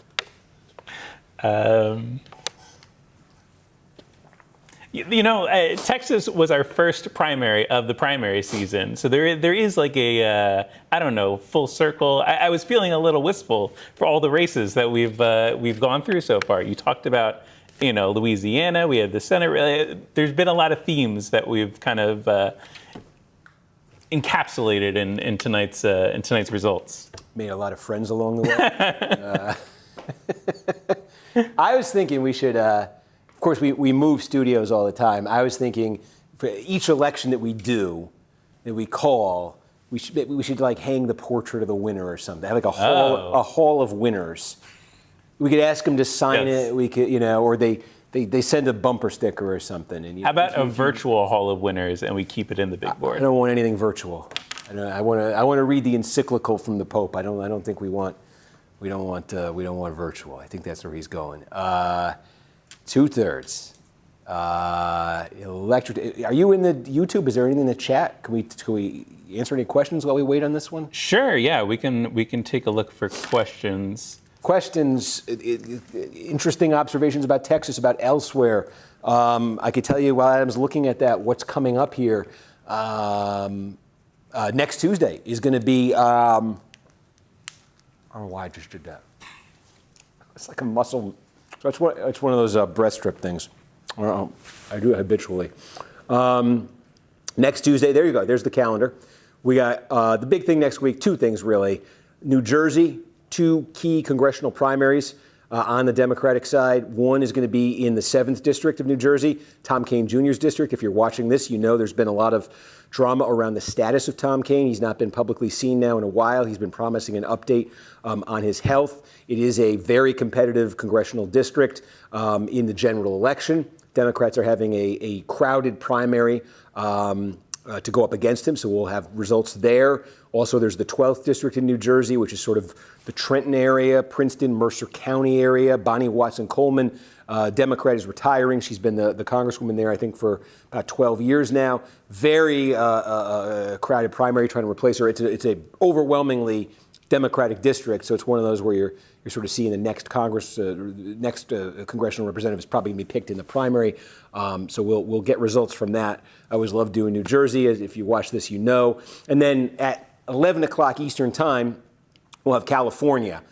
Texas was our first primary of the primary season. So there is like a, full circle. I was feeling a little wistful for all the races that we've gone through so far. You talked about, Louisiana, we had the Senate. There's been a lot of themes that we've kind of encapsulated in tonight's results. Made a lot of friends along the way. I was thinking we should, of course, we move studios all the time. I was thinking for each election that we do, that we call, we should like hang the portrait of the winner or something. Have like a hall of winners. We could ask them to sign it. We could, or they send a bumper sticker or something. And how about a virtual hall of winners, and we keep it in the big board? I don't want anything virtual. I want to read the encyclical from the Pope. I don't think we don't want virtual. I think that's where he's going. 2/3. Electric. Are you in the YouTube? Is there anything in the chat? Can we answer any questions while we wait on this one? Sure. Yeah, we can take a look for questions. Questions, interesting observations about Texas, about elsewhere. I could tell you while Adam's looking at that, what's coming up here. Next Tuesday is going to be, I don't know why I just did that. It's like a muscle. So it's one of those breast strip things. I do it habitually. Next Tuesday, there you go. There's the calendar. We got the big thing next week, two things really. New Jersey, 2 key congressional primaries on the Democratic side. One is going to be in the 7th District of New Jersey, Tom Kean Jr.'s district. If you're watching this, there's been a lot of drama around the status of Tom Kean. He's not been publicly seen now in a while. He's been promising an update on his health. It is a very competitive congressional district in the general election. Democrats are having a crowded primary to go up against him, so we'll have results there. Also, there's the 12th district in New Jersey, which is sort of the Trenton area, Princeton, Mercer County area. Bonnie Watson-Coleman, Democrat, is retiring. She's been the congresswoman there, I think, for about 12 years now. Very crowded primary, trying to replace her. It's a overwhelmingly Democratic district, so it's one of those where you're sort of seeing the next congressional representative is probably going to be picked in the primary. So we'll get results from that. I always love doing New Jersey. If you watch this, And then at 11 o'clock Eastern time, we'll have California.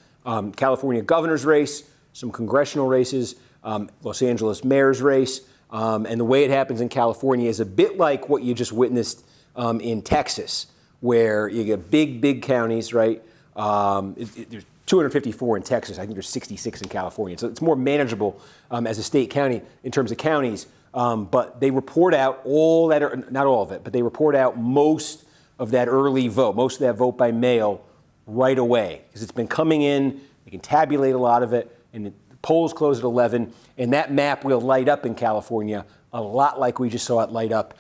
California governor's race, some congressional races, Los Angeles mayor's race. And the way it happens in California is a bit like what you just witnessed in Texas, where you get big counties, right? There's 254 in Texas. I think there's 66 in California. So it's more manageable as a state county in terms of counties. But they report out all that, not all of it, but they report out most of that early vote, most of that vote by mail right away. Because it's been coming in, they can tabulate a lot of it, and the polls close at 11. And that map will light up in California a lot like we just saw it light up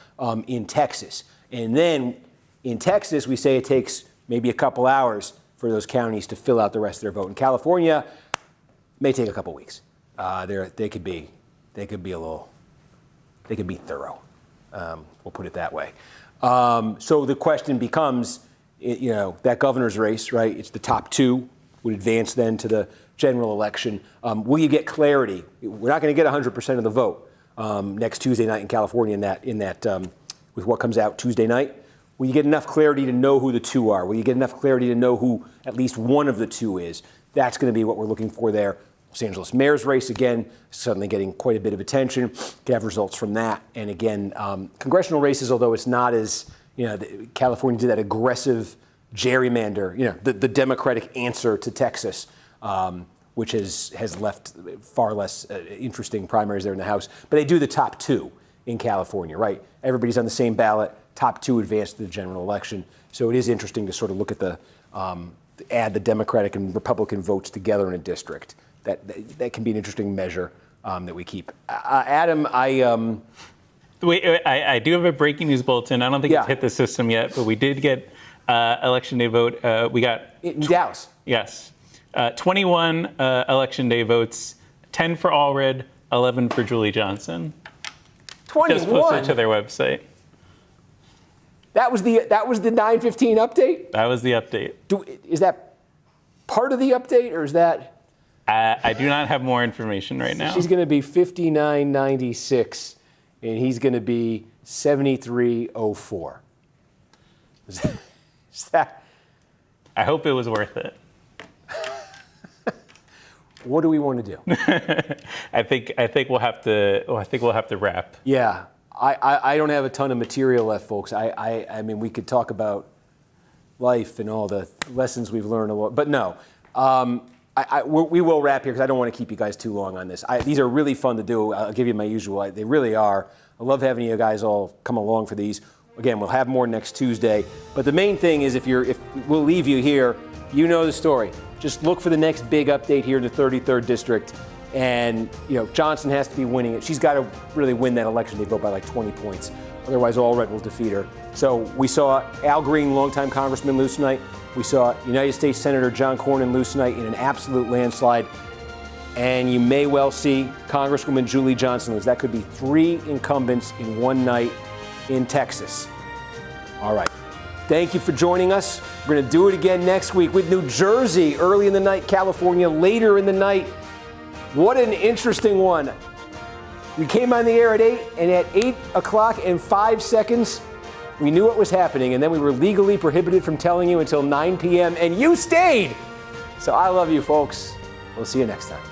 in Texas. And then in Texas, we say it takes maybe a couple hours for those counties to fill out the rest of their vote. In California, may take a couple weeks. They could be thorough. We'll put it that way. So the question becomes, that governor's race, right? It's the top 2 would advance then to the general election. Will you get clarity? We're not going to get 100% of the vote next Tuesday night in California. In that with what comes out Tuesday night. Will you get enough clarity to know who the 2 are? Will you get enough clarity to know who at least one of the 2 is? That's going to be what we're looking for there. Los Angeles mayor's race, again, suddenly getting quite a bit of attention. Could have results from that. And again, congressional races, although it's not as, California did that aggressive gerrymander, the Democratic answer to Texas, which has left far less interesting primaries there in the House. But they do the top 2 in California, right? Everybody's on the same ballot. Top 2 advance to the general election. So it is interesting to sort of look at add the Democratic and Republican votes together in a district. That can be an interesting measure that we keep. Adam, I do have a breaking news bulletin. I don't think it's hit the system yet, but we did get election day vote. We got in Dallas. Yes, 21 election day votes, 10 for Allred, 11 for Julie Johnson. 21. Just posted to their website. That was the 9:15 update. That was the update. Is that part of the update, or is that? I do not have more information right now. She's going to be 59.96, and he's going to be 73.04. Is that? I hope it was worth it. What do we want to do? I think we'll have to wrap. Yeah, I don't have a ton of material left, folks. I mean, we could talk about life and all the lessons we've learned, but no. We will wrap here because I don't want to keep you guys too long on this. These are really fun to do. I'll give you my usual. They really are. I love having you guys all come along for these. Again, we'll have more next Tuesday. But the main thing is, if we'll leave you here, you know the story. Just look for the next big update here in the 33rd district, and Johnson has to be winning it. She's got to really win that election. They vote by like 20 points. Otherwise, Allred will defeat her. So we saw Al Green, longtime congressman, lose tonight. We saw United States Senator John Cornyn lose tonight in an absolute landslide. And you may well see Congresswoman Julie Johnson lose. That could be 3 incumbents in one night in Texas. All right. Thank you for joining us. We're going to do it again next week with New Jersey early in the night, California later in the night. What an interesting one. We came on the air at 8, and at 8 o'clock and 5 seconds, we knew what was happening, and then we were legally prohibited from telling you until 9 p.m., and you stayed. So I love you, folks. We'll see you next time.